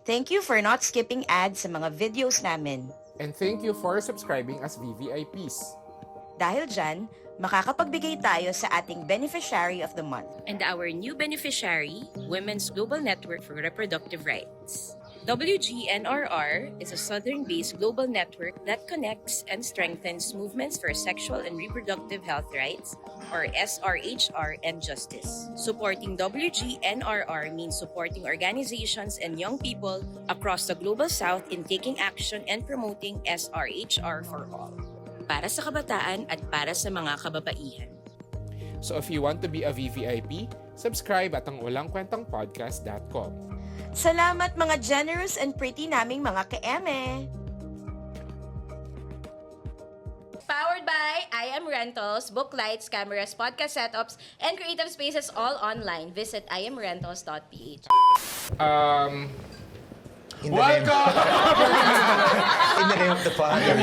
Thank you for not skipping ads sa mga videos namin. And thank you for subscribing as VVIPs. Dahil dyan, makakapagbigay tayo sa ating Beneficiary of the Month. And our new beneficiary, Women's Global Network for Reproductive Rights. WGNRR is a Southern-based global network that connects and strengthens movements for sexual and reproductive health rights, or SRHR, and justice. Supporting WGNRR means supporting organizations and young people across the Global South in taking action and promoting SRHR for all. Para sa kabataan at para sa mga kababaihan. So if you want to be a VVIP, subscribe at ang ulangkwentangpodcast.com. Salamat mga generous and pretty naming mga ka-eme! Powered by I Am Rentals, book lights, cameras, podcast setups, and creative spaces all online. Visit imrentals.ph. Welcome! In the name of the Father.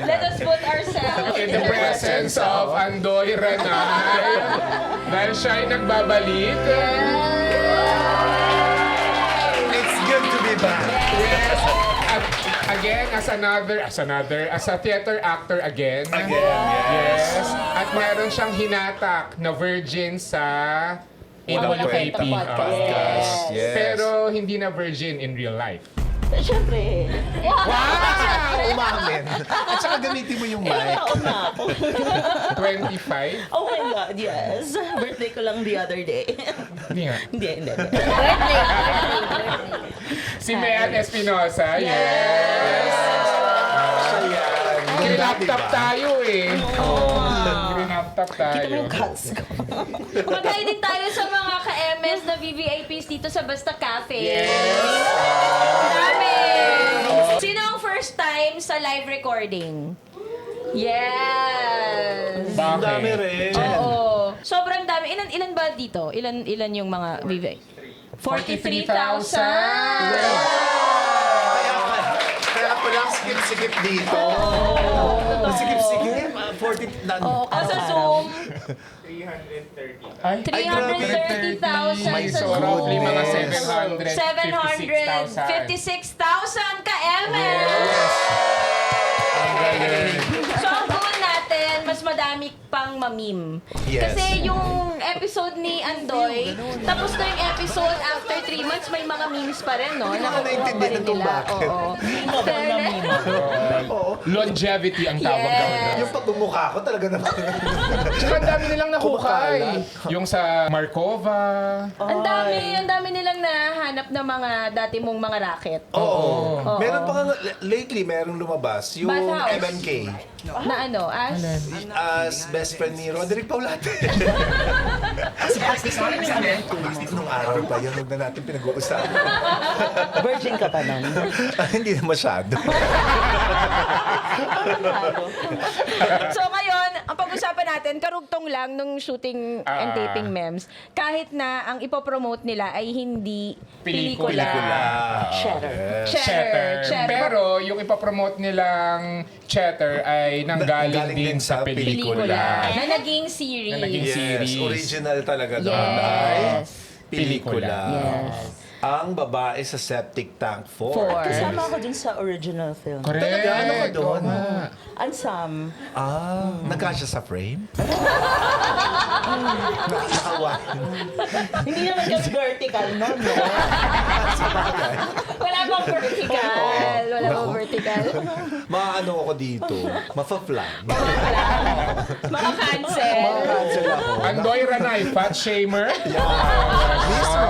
Let us put ourselves In the presence of Andoy Ranay. Dahil siya ay nagbabalik. It's good to be back. Yes. At again, as a theater actor again. Yes. At meron siyang hinatak na virgin sa AWKP. Podcast. Yes. Pero hindi na virgin in real life. Siyempre. Wow! Umamin. At saka gamitin mo yung mic. Taon na ako. 25? Oh my God, yes. Birthday ko lang the other day. Hindi nga. Hindi. Si Mean Espinosa, yes! Siya yan. Laptop tayo eh. Laptop tayo. Kita mo yung cuts ko. Mag-hi din tayo sa mga ka-MS na VVIPs dito sa Basta Cafe. Dami! Sino ang first time sa live recording? Yes! Ang dami rin. Oo. Sobrang dami. Ilan ba dito? Ilan yung mga VVIP? 43,000! Kaya pala skip-skip dito. Sikip-sikip. 40 na. Sa Zoom, Ay, 330,000 sa so Zoom. roughly mga 756,000 ka-MS! Ang galing. So, ang goal natin, mas madami pang mamim. Yes. Kasi yung episode ni Andoy, tapos na yung episode after 3 months, may mga memes pa rin, no? Nakukuha pa naiintindihan rin kung nila. bakit. Oo. Fairness. Longevity ang tawag daw doon. Yung pagmumukha ko talaga naman. Tsaka ang dami nilang nahukay. Yung sa Markova. Ang dami nilang nahanap na mga dati mong mga racket. Oo. Meron pa nga, lately, merong lumabas. Yung Bathhouse. MMK. Na ano, As best friend ni Roderick Paulate. Nung araw pa yun, huwag na natin pinag-uusapan. Virgin ka pa nun. Hindi na masyado. So ngayon, ang pag-usapan natin, karugtong lang nung shooting and taping memes. Kahit na ang ipopromote nila ay hindi pelikula. Cheddar. Pero yung ipapromote nilang Cheddar ay nanggaling din sa pelikula. Na naging series. Na naging series. Original talaga doon ay pelikula. Yes. Ang babae sa septic tank 4. Kasama ako dun sa original film. Correct. Talaga? Ano ka doon? Ansam. Nagkasya sa frame? Nakawain. Hindi naman just vertical, no? Wala bang vertical. Wala bang vertical. Maano ako dito? Mafa-fly. Maka-cancel. Maka-cancel ako. Andoy Ranay, fat shamer. Mismo.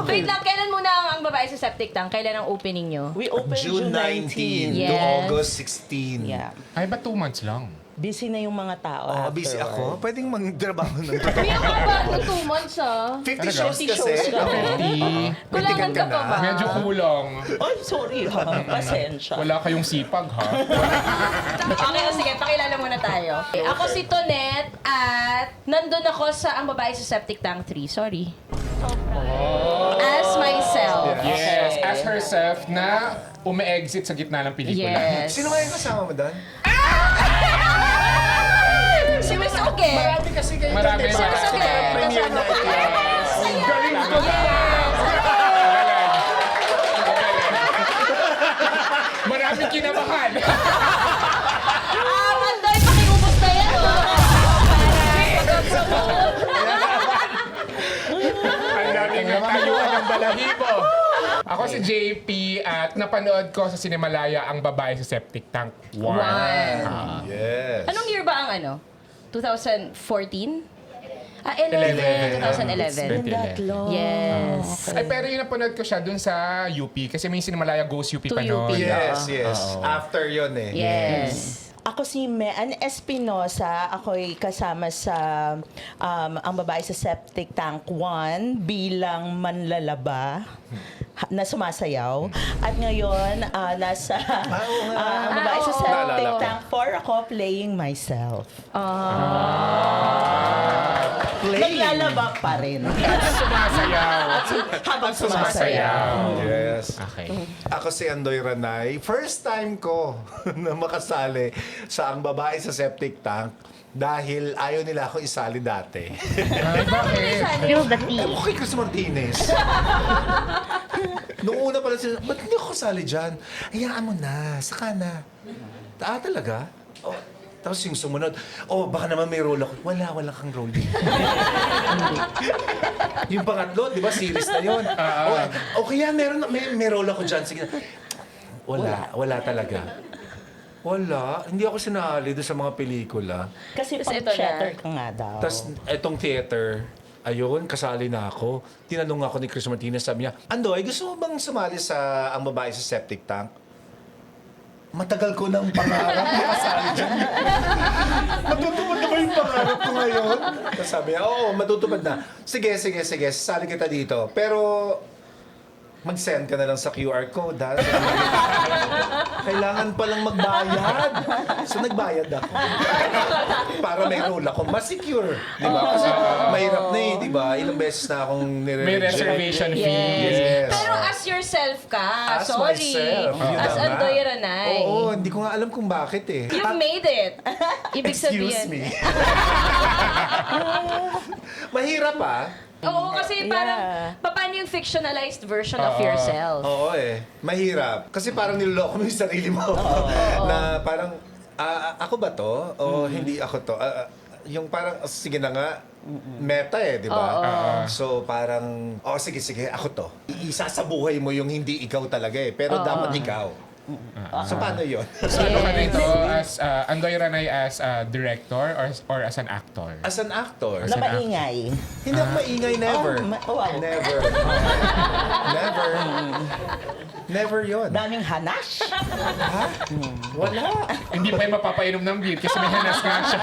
Wait lang, kailan muna ang babae sa septic tank? Kailan ang opening nyo? We opened June 19 Yes. to August 16. Yeah. Ay, ba 2 months lang? Busy na yung mga tao Busy afterward. ako. Pwedeng magtrabaho ng May ang haba ng 2 months, 50 shows 50 kasi. shows ka. Kulangan ka pa ba? Medyo kulang. Ay, sorry ha. Pasensya. Wala kayong sipag, ha? Okay, sige, pakilala muna tayo. Ako si Tonet at nandun ako sa ang babae sa septic tank 3. Sorry. As myself. Yes, as herself na umi-exit sa gitna ng pelikula. Yes. Sino kaya kasama mo doon? Si Miss Uge. Marami kasi kayo. Marami. Si Miss Uge. Premiere Kasama ko. night. Yes. Galing ko na! Tayuan ng balahibo. Ako si JP at napanood ko sa Cinemalaya ang babae sa septic tank. Yes. Anong year ba ang ano? 2014? 11. 2011. That long. Yes. Ay, pero yung napanood ko siya dun sa UP kasi may Cinemalaya Goes UP To pa noon. UP. Yes, yes. After yun eh. Yes. Ako si Mean Espinosa. Ako'y kasama sa ang babae sa Septic Tank 1 bilang manlalaba na sumasayaw. At ngayon, nasa ang babae sa Septic Naalala ko. Tank 4 ako playing myself. Playing. Naglalaba pa rin. Sumasayaw. Habang Sumasayaw. sumasayaw. Yes. Okay. Ako si Andoy Ranay. First time ko na makasali sa ang babae sa septic tank dahil ayaw nila ako isali dati. Ay, bakit? Ewan ko kay Chris Martinez. Noong una pala sila, ba't hindi ako kasali dyan? Hayaan mo na, saka na. Talaga? Oh, tapos yung sumunod, baka naman may role ako. Wala kang role dito. Yung pangatlo, di ba, series na yun. Kaya may role ako dyan. Sige na. Wala talaga. Wala. Hindi ako sinali doon sa mga pelikula. Kasi Tapos pang ito na. theater ka nga daw. Tapos etong theater, ayun, kasali na ako. Tinanong ako ni Chris Martinez, sabi niya, Andoy, gusto mo bang sumali sa ang babae sa septic tank? Matagal ko ng pangarap na kasali dyan. Matutupad na ba yung pangarap ko ngayon? Tapos sabi niya, oo, matutupad na. Sige, sasali kita dito. Pero mag-send ka na lang sa QR code, ha? Kailangan palang magbayad. So, nagbayad ako. Para may role ako. Mas secure. Di ba? Kasi mahirap na eh, di ba? Ilang beses na akong nire-reject. May reservation fee. Yes. Pero as yourself ka. As Sorry. myself. Yun As na nga. Andoy Ranay. Oo, hindi ko nga alam kung bakit eh. You've made it. Ibig Excuse sabihin. me. Mahirap ah. Oo, kasi parang, paano yung fictionalized version of yourself? Oo eh. Mahirap. Kasi parang niloloko mo yung sarili mo. Na parang, ako ba to? O hindi ako to? Yung parang, sige na nga, meta eh, di ba? So parang, sige, ako to. Isasabuhay mo yung hindi ikaw talaga eh. Pero dapat ikaw. So paano yun? So ano ka dito? As, Andoy Ranay as a director or as an actor? As an actor, Na maingay. hindi ako maingay, never. Wow. Never. Never. Never yun. Daming hanash. Wala. Hindi pa yung mapapainom ng beer kasi may hanas nga siya.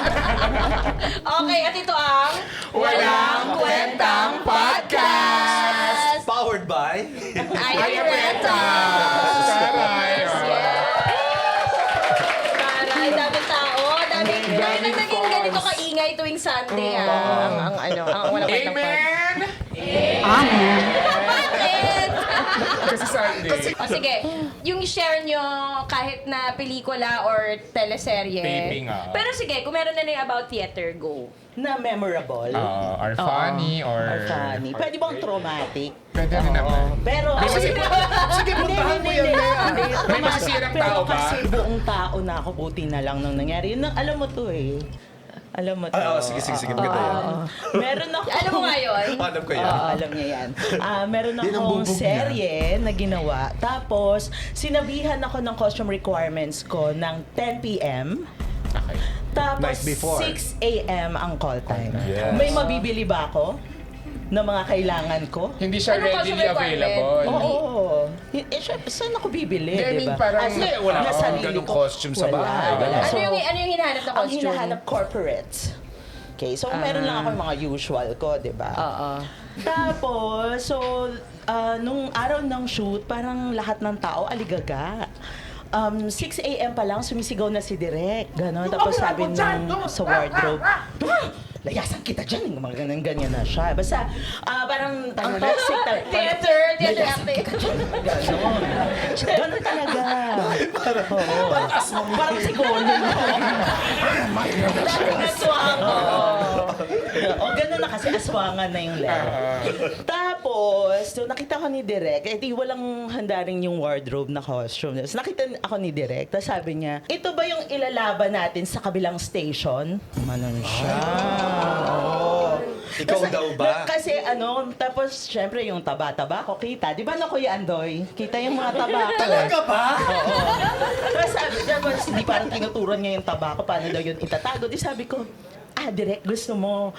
Okay, at ito ang Walang Kwentang Podcast! Powered by... Ay Renta! Saray! Taray, daming tao. Daming naging ganito kaingay tuwing Sunday. Ang walang kwentang podcast. Amen! Bakit? Kasi Sunday. O sige, yung share nyo kahit na pelikula or teleserye. Taping, oo. Pero sige, kung meron na yung about theater, go. Na memorable. Or funny or... Or funny. Pwede bang traumatic? Pwede rin naman. Pero... Sige, puntahan mo yan, Lea. May masisirang tao ba? Pero kasi buong tao na ako, buti na lang nung nangyari. Yun, alam mo to eh. Alam mo to. Sige. Maganda yan. Meron ako... Alam mo nga yun? Alam ko yan. Alam niya yan. Meron Yan ang akong bubog serye na ginawa. Tapos, sinabihan ako ng costume requirements ko ng 10 p.m. Okay. Tapos, Night before. 6 a.m. ang call time. Yes. May mabibili ba ako ng mga kailangan ko? Hindi siya Ano readily costume available. Oo. Syempre, saan ako bibili, Hindi, I di mean, ba? parang- As in, Hindi, wala nasa kang sarili ganung ko. costume sa bahay, Wala. ganun. So, Ano yung hinahanap na ang costume? hinahanap corporates. Okay, so meron lang ako yung mga usual ko, di ba? Oo. Tapos, so, nung araw ng shoot, parang lahat ng tao aligaga. 6 a.m. pa lang, sumisigaw na si Direk. Ganon. Tapos sabi nung sa wardrobe, layasan kita dyan. Mga ganyan na siya. Basta, parang, ang toxic talaga. Theater acting. Ganon. Ganon talaga. Parang siguro. Dating aswang. O, gano'n na kasi aswangan na yung level. Tapos, Tapos, so nakita ko ni Direk, di walang handa rin yung wardrobe na costume. So nakita ako ni Direk, tapos sabi niya, ito ba yung ilalaban natin sa kabilang station? Manon siya. Oo. Ikaw daw ba? Kasi tapos syempre yung taba-taba ko kita. Di ba na Kuya Andoy? Kita yung mga taba ko. Talaga ba? Oo. Tapos sabi niya, hindi parang tinuturan niya yung taba ko, paano daw yun itatago. Di sabi ko, Direk, gusto mo,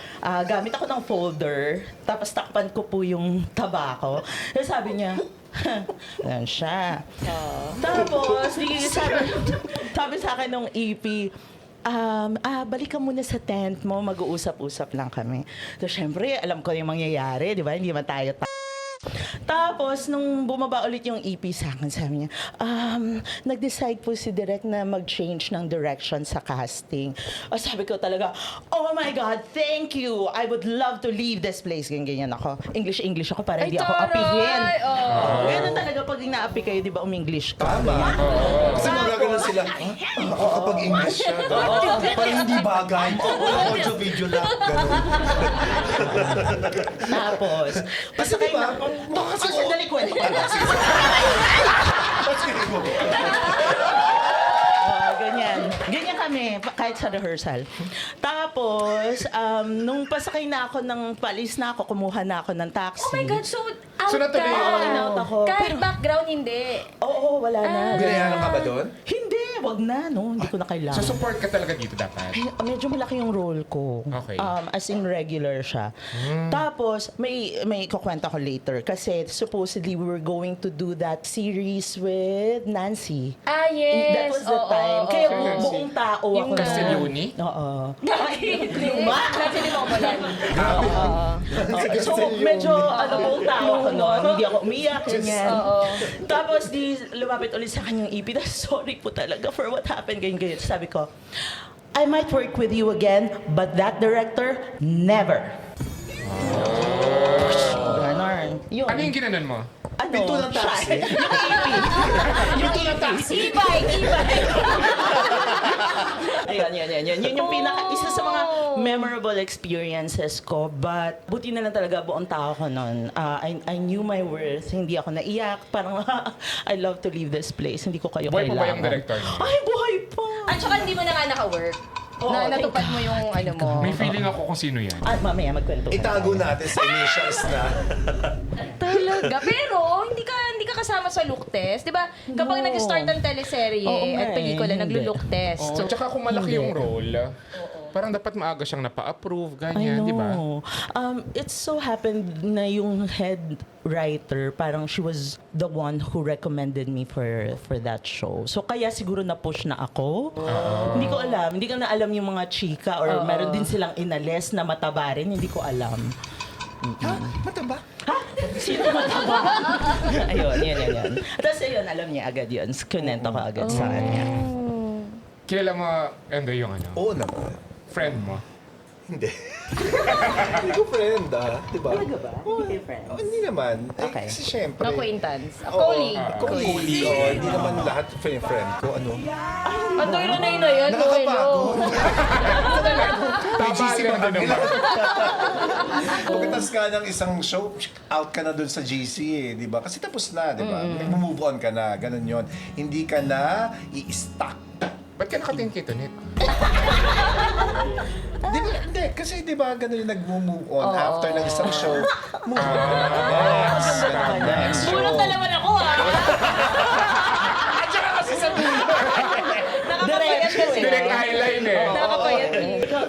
gamit ako ng folder, tapos takpan ko po yung tabako. Tapos sabi niya, yan siya. Tapos, sabi sa akin nung EP, balik ka muna sa tent mo, mag-uusap-usap lang kami. So, syempre, alam ko yung mangyayari, di ba? Hindi man tayo Tapos, nung bumaba ulit yung EP sa akin, sabi niya, nag-decide po si Direk na mag-change ng direction sa casting. Sabi ko talaga, oh my God, thank you! I would love to leave this place. Ganyan ako. English ako para hindi ako apihin. Ganun talaga pag inaapi kayo, di ba, English ka. Tama. Kasi magaganon sila, kapag English siya, parang hindi bagay. Walang audio video na. Ganun. Tapos, basta kayo na, kasi dali kwento ka na. Ganyan. Ganyan kami, kahit sa rehearsal. Tapos, nung pasakay na ako palis na ako, kumuha na ako ng taxi. Oh my God, so out So, natuloy ka. yun. In-out ako. Kahit background, hindi. Oo, wala na. Binayaran ka ba doon? Hindi, wag na, no? Hindi ko na kailangan. So, support ka talaga dito dapat. Medyo malaki yung role ko. Okay. As in regular siya. Tapos, may kukwento ko later. Kasi supposedly we were going to do that series with Nancy. Yes. That was the Oo, time. oo, Kaya oo. buong tao ako. Yung Castiglione? Oo. Luma. Nasa limang bulan. So, medyo buong tao ako noon. Hindi ako umiyak, ganyan. Oo. Tapos, lumapit ulit sa akin yung EP. Tapos, sorry po talaga for what happened, ganyan. Sabi ko, I might work with you again, but that director, never. Ganon. Yun. Ano yung ginanon mo? Pinto ng taxi. Pinto ng taxi. E-bike. Ayun. Yun yung isa sa mga memorable experiences ko. But, buti na lang talaga buong tao ko noon. I knew my worth. Hindi ako naiyak. Parang, I love to leave this place. Hindi ko kayo Buhay pa kailangan. ba yung director niyo? Ay, buhay pa! At saka hindi mo na nga naka-work. Oo, Natupad thank mo yung ano mo. May feeling ako kung sino yan. At mamaya magkwento. Itago natin sa initials na. Talaga. Pero, hindi ka kasama sa look test. Di ba? Kapag No. nag-start ng teleserye Oo nga at pelikula, hindi. naglo-look test. So, tsaka kung malaki yung role, parang dapat maaga siyang napa-approve, ganyan, di ba? It so happened na yung head writer, parang she was the one who recommended me for that show. So kaya siguro na-push na ako. Hindi ko alam. Hindi ko na alam yung mga chika or meron din silang inalis na mataba rin. Hindi ko alam. Ha? Mataba? Ha? Sino mataba? Ayun, yan. Tapos ayun, alam niya agad yun. Kunento ko agad sa kanya. Kilala mo, Endo, yung ano, Oo naman. friend mo. Hindi. Hindi ko friend, diba? Talaga ba? Hindi kayo friends? Oh, hindi naman. Okay. Kasi syempre. Acquaintance. Oo, Colleague. colleague. Oo, hindi naman lahat friend ko. Ano? Andoy na yan. Nakakapagod. Tama GC lang ba din kanila? naman. Pagkatas ka ng isang show, out ka na dun sa GC di ba? Kasi tapos na, di ba? Move on ka na, ganun yon. Hindi ka na i-stuck. Ba't ka nakatingkito, Nit? Hindi, kasi di ba ganun yung nag-move on after ng isang show, move on ka na next. Next show. Bulot na naman ako, Nakakapayat kasi. Direct eyeline eh. Nakakapayat.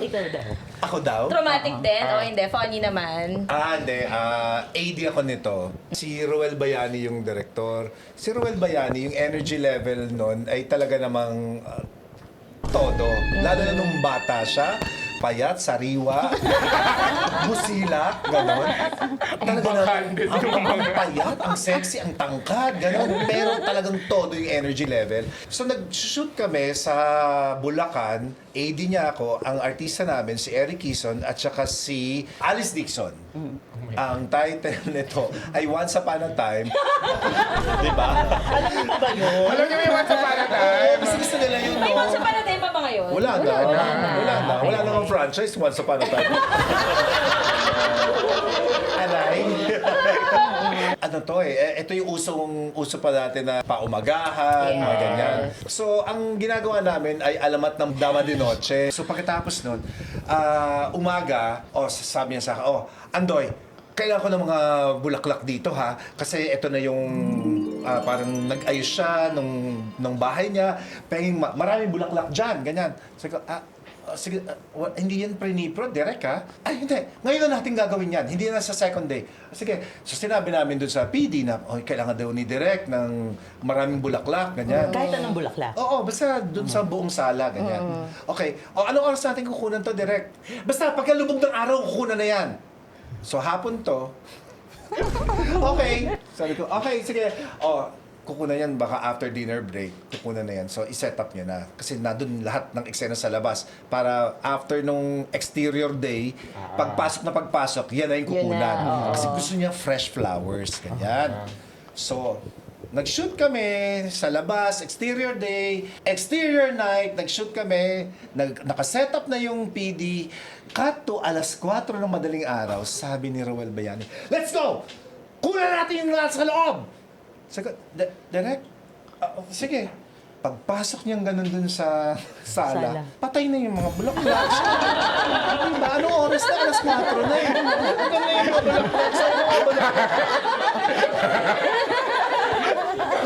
Ikaw daw. Ako daw? Traumatic din? O hindi? Funny naman. Hindi. AD ako nito. Si Ruel Bayani yung director. Si Ruel Bayani, yung energy level nun ay talaga namang todo. Lalo na nung bata siya, payat, sariwa, busilak, gano'n. Talaga Backhanded yung ang payat, ang sexy, ang tangkad, gano'n. Pero talagang todo yung energy level. So nag-shoot kami sa Bulacan. AD niya ako, ang artista namin, si Eric Kison at saka si Alice Dixon. Ang title nito ay Once Upon a Time. Di ba? Alam niyo may Once Upon a Time? Gusto nila yun, May no? once upon a time pa ba ngayon? Wala na. Wala namang franchise Once Upon a Time. Alay. ano to ito yung uso pa natin na paumagahan, mga Yes. ganyan. So, ang ginagawa namin ay alamat ng Dama de Noche. So, pagkatapos nun, umaga, sabi niya sa akin, Andoy, kailangan ko ng mga bulaklak dito ha, kasi ito na yung parang nag-ayos siya nung bahay niya, maraming bulaklak dyan, ganyan. So, sige, hindi yan pre-nipro, direct ha? Ay, hindi. Ngayon na natin gagawin yan. Hindi na sa second day. Sige. So, sinabi namin dun sa PD na, kailangan daw ni direct ng maraming bulaklak, ganyan. Kahit anong bulaklak. Oo, basta dun sa buong sala, ganyan. Okay. Anong oras natin kukunan to, direct? Basta, pagkalubog ng araw, kukunan na yan. So, hapon to. Okay. Sabi ko, okay, sige. Kukunan yan, baka after dinner break, kukunan na yan. So, i-set up niya na. Kasi nandun lahat ng eksena sa labas. Para after nung exterior day, pagpasok, yan na yung kukunan. Kasi gusto niya fresh flowers, ganyan. So, nag-shoot kami sa labas, exterior day, exterior night, nag-shoot kami, nakaset up na yung PD. Cut to 4:00 ng madaling araw, sabi ni Roel Bayani, let's go! Kunan natin yung lahat sa loob! Sabi ko, direct? Sige. Pagpasok niyang ganun dun sa sala, patay na yung mga bulaklak. Diba? Anong oras na? 4:00 na eh. Patay na yung mga bulaklak. Saan yung mga bulaklak?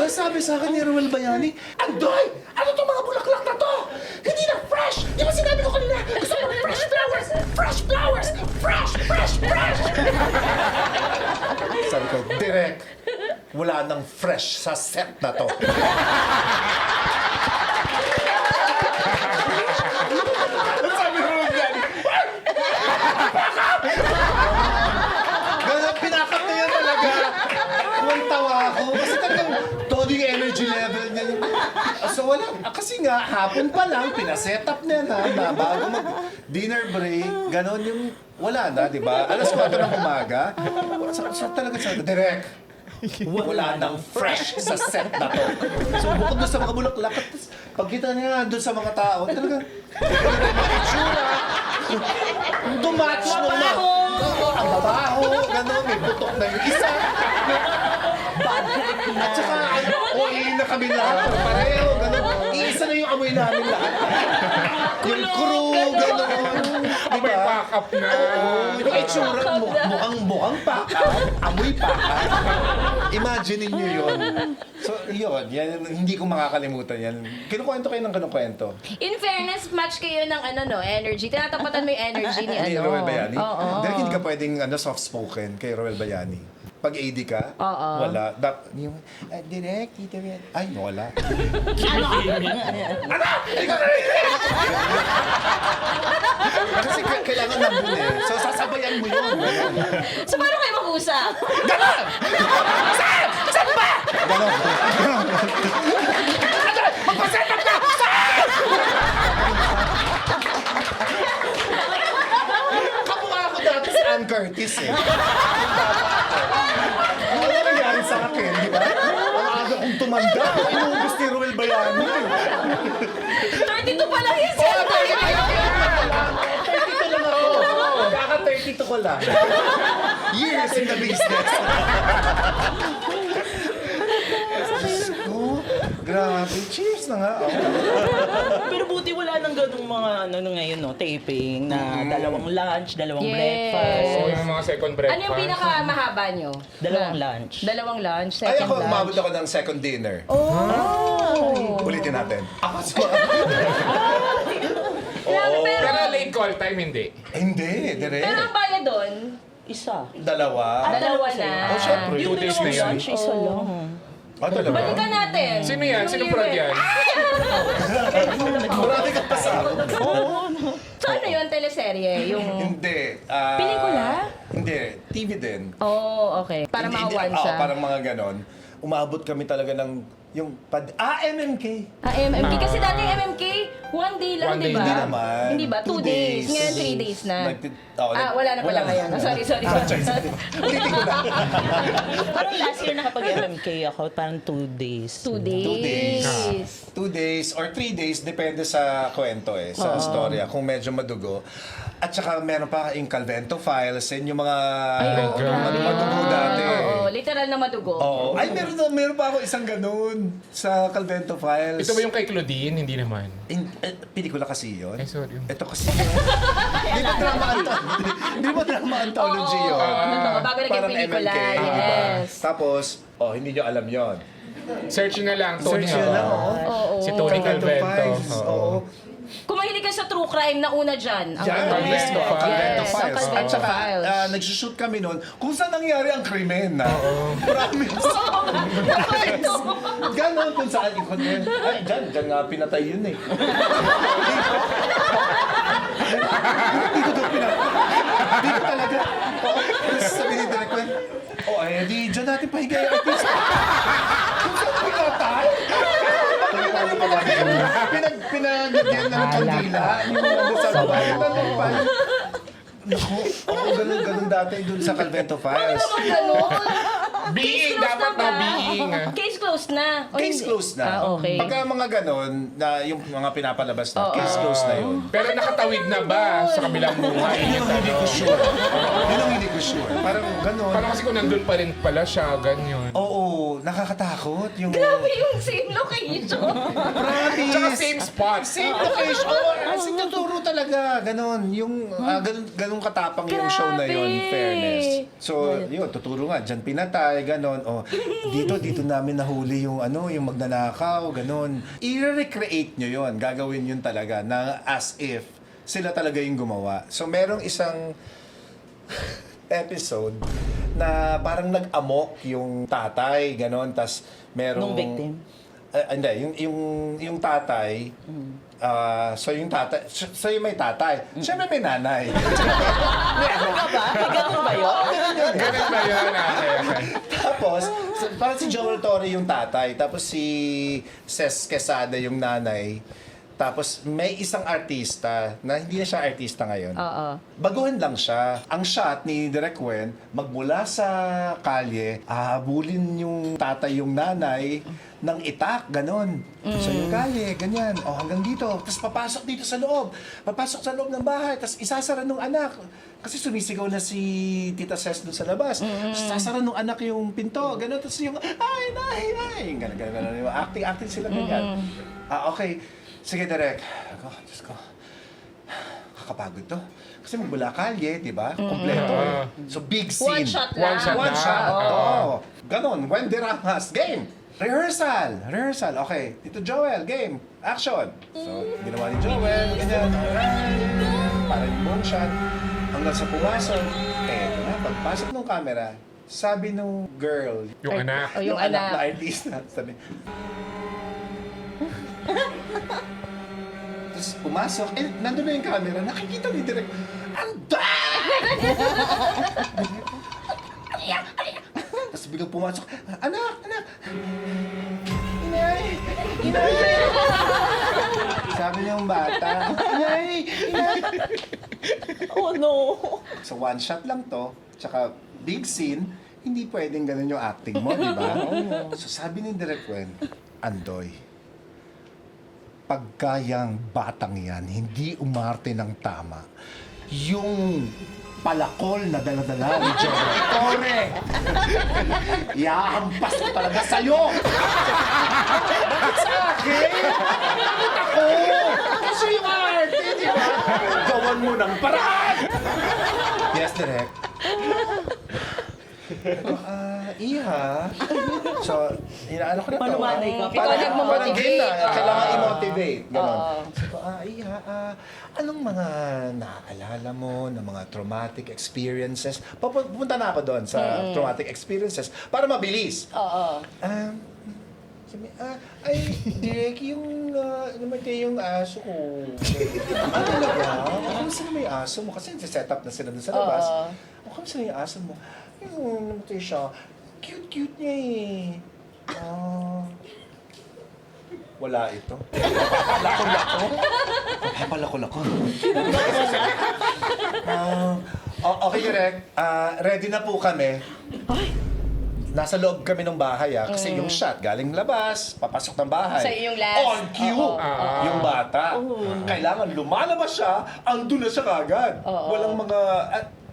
Sabi sa akin ni Roel Bayani, Andoy! Ano itong mga bulaklak na to? Hindi na fresh! Di ba sinabi ko kanina? Gusto ko ng fresh flowers! Fresh flowers! Fresh! Fresh! Fresh! Sabi ko, direct, wala nang fresh sa set na to. Sabi ko, ganun, pinakap na yan talaga. Tawa ako. Kasi talagang todo yung energy level niya. So wala. Kasi nga, hapon pa lang, pinaset up niya na bago mag-dinner break. Ganon yung, wala na, di ba? 4:00 ng umaga. Sa talaga sa direct. Wala nang fresh sa set na to. So bukod doon sa mga bulaklak, pagkita niya doon sa mga tao, talaga, mga itsura, tumatch nung ang babaho, gano'n, may butok na yung isa. At saka, na kami lahat, pareho, gano'n. Iisa na yung amoy namin lahat. Yung crew, gano'n. May pack-up na. Yung itsura, mukhang pack-up, amoy pack-up. Imagine niyo yun. So, yun, yan, hindi ko makakalimutan yan. Kinukwento kayo ng kinukwento. In fairness, match kayo ng energy. Tinatapatan mo yung energy ni Ni Roel Bayani? Oo. Dahil hindi ka pwedeng soft-spoken kay Roel Bayani. Pag AD ka, wala. Yung, direct, dito yan. Ay, wala. Kasi kailangan nandun eh. So, sasabayan mo yun. So, paano kayo mag-usap? Ganon! Magpa-set up ka! Kamukha ako dati si Ann Curtis eh. Ano na nangyari sa akin, di ba? Ang aga kong tumanda. Inuubos ni Roel Bayani. 32 pa lang yun. 32 lang ako. Kaka-32 ko lang. Years in the business. Grabe. Cheers na nga. Pero buti wala nang ganung mga ngayon, taping na dalawang lunch, dalawang breakfast. Oo, yung mga second breakfast. Ano yung pinakamahaba nyo? Dalawang lunch. Dalawang lunch, Ay, second ako, lunch. umabot ako ng second dinner. Ulitin natin. Ako sa Pero late call time, hindi. Hindi, dire. Pero ang bayad doon, Isa. Dalawa. dalawa na. Oh, syempre. Two days na dalawang yun. lunch, isa lang. Talaga? Balikan natin. Sino yan? Sino prod yan? Marami kang pasahod. So ano yun, teleserye? Yung... Hindi. Pelikula? Hindi. TV din. Oh, okay. Para Hindi, makawansa. parang mga ganon. Umabot kami talaga ng yung MMK. MMK. Kasi dati MMK, one day lang, One di day ba? Hindi naman. Hindi ba? 2 days. Ngayon, 3 days na. Wala na pala ngayon. Sorry. Ulitin ko na. Parang last year nakapag-MMK ako, parang 2 days. 2 days. 2 days or 3 days, depende sa kwento sa storya, kung medyo madugo. At saka meron pa yung Calvento Files, yung mga oo, grabe. madugo dati. Oo, literal na madugo. Oo. Ay, meron pa ako isang ganun sa Calvento Files. Ito ba yung kay Claudine? Hindi naman. Pelikula kasi yun. Ay, sorry. Ito kasi yun. Hindi mo drama anthology yun. Totoo, bago naging Parang pelikula. MMK, Yes. diba? Tapos, hindi nyo alam yon. Search nyo na lang, Tony. Search nyo lang, Oo. Si Tony Calvento. Files. Oo. Kung mahilig ka sa true crime, nauna dyan. Ang Yan, Calvento mismo, Files. Calvento Yes, ang Files. At Calvento saka, Files. nagsushoot kami noon kung saan nangyari ang krimen. Promise. Ganon kung saan yung content. Ay, dyan nga pinatay yun eh. Dito daw pinatay. Dito talaga. Tapos sabi ni Direk Wen, di dyan natin pahiga yung artista. Kung saan pinatay? Pinagyan ng kandila. Yung mga sa babae. Tanong pa yun. Naku, ganun dati dun sa Calvento Files. Ganun. Being, dapat na being. Case closed na. O Case hindi? closed na. Okay. Pagka mga ganon, na yung mga pinapalabas na, case closed na yun. Pero nakatawid na ba sa kabilang buhay? Yun ang hindi ko sure. Yun ang hindi ko sure. Parang ganon. Parang kasi kung nandun pa rin pala siya, ganyan. Oo, nakakatakot. Yung... Grabe yung same location. Tsaka same spot. Same location. Kasi tuturo talaga. Ganon. Yung, ganun katapang yung show na yun. Grabe. Fairness. So, yun, tuturo nga. Diyan pinatay, ganon. Dito namin nahuli yung yung magnanakaw, ganon. I-recreate nyo yun. Gagawin yun talaga na as if sila talaga yung gumawa. So, merong isang episode na parang nag-amok yung tatay, ganon. Tas merong... Nung victim? Hindi, yung tatay, so yung tatay, so yung may tatay, siyempre may nanay. Ano ka ba? Ganun ba yun? Ganun ba yun? Okay. Tapos, parang si Joel Torre yung tatay, tapos si Ces Quesada yung nanay. Tapos may isang artista na hindi na siya artista ngayon. Oo. Baguhan lang siya. Ang shot ni Direk Wen, magmula sa kalye, ahabulin yung tatay yung nanay ng itak, ganon. So yung kalye, ganyan. Hanggang dito. Tapos papasok dito sa loob. Papasok sa loob ng bahay. Tapos isasara nung anak. Kasi sumisigaw na si Tita Ces doon sa labas. Tapos sasara nung anak yung pinto. Ganon. Tapos yung, ay. Ganon. Acting sila ganyan. Okay. Sige, Direk. Diyos ko. Kakapagod to. Kasi magmula kalye, di ba? Kompleto. So, big scene. One shot lang. One shot One lang. shot. Oo. Ganon. Wendy Ramos. Game. Rehearsal. Okay. Tito Joel. Game. Action. So, ginawa ni Joel. Ganyan. Para yung one shot. Hanggang sa pumasok. Eto na. Pagpasok ng camera, sabi nung girl, Yung anak. O yung anak. na artista, sabi, tapos pumasok, nandun na yung camera, nakikita ni Direk, tapos biglang pumasok, anak! Inay! Sabi niya yung bata, Inay! Oh no. So one shot lang to, tsaka big scene, hindi pwedeng ganun yung acting mo, di ba? So sabi ni Direk Wen, Andoy, pagkayang batang yan, hindi umarte ng tama, yung palakol na dala-dala ni Joel Torre, iahampas ko talaga sa'yo! Bakit sa akin? Bakit ako? Kasi yung arte, di ba? Gawan mo ng paraan! Yes, Direk. Iha. So, inaano ko na to. Palumanay ka. Ikaw nagmo-motivate. Parang game na. Kailangan Oo. i-motivate. Ganon. Oo. So, Iha, anong mga naaalala mo ng mga traumatic experiences? Pupunta na ako doon sa traumatic experiences para mabilis. Oo. Sabi, ay, Direk, yung namatay yung aso ko. Talaga? Kamusta na may aso mo? Kasi set up na sila doon sa labas. Kamusta na yung aso mo? Yung namatay siya. Cute niya eh. Wala ito. Lako. Okay, Direk. Ready na po kami. nasa loob kami ng bahay kasi yung shot galing labas, papasok ng bahay. So, yung last. On cue, yung bata. Kailangan lumalabas siya, andun na siya kagad. Walang mga...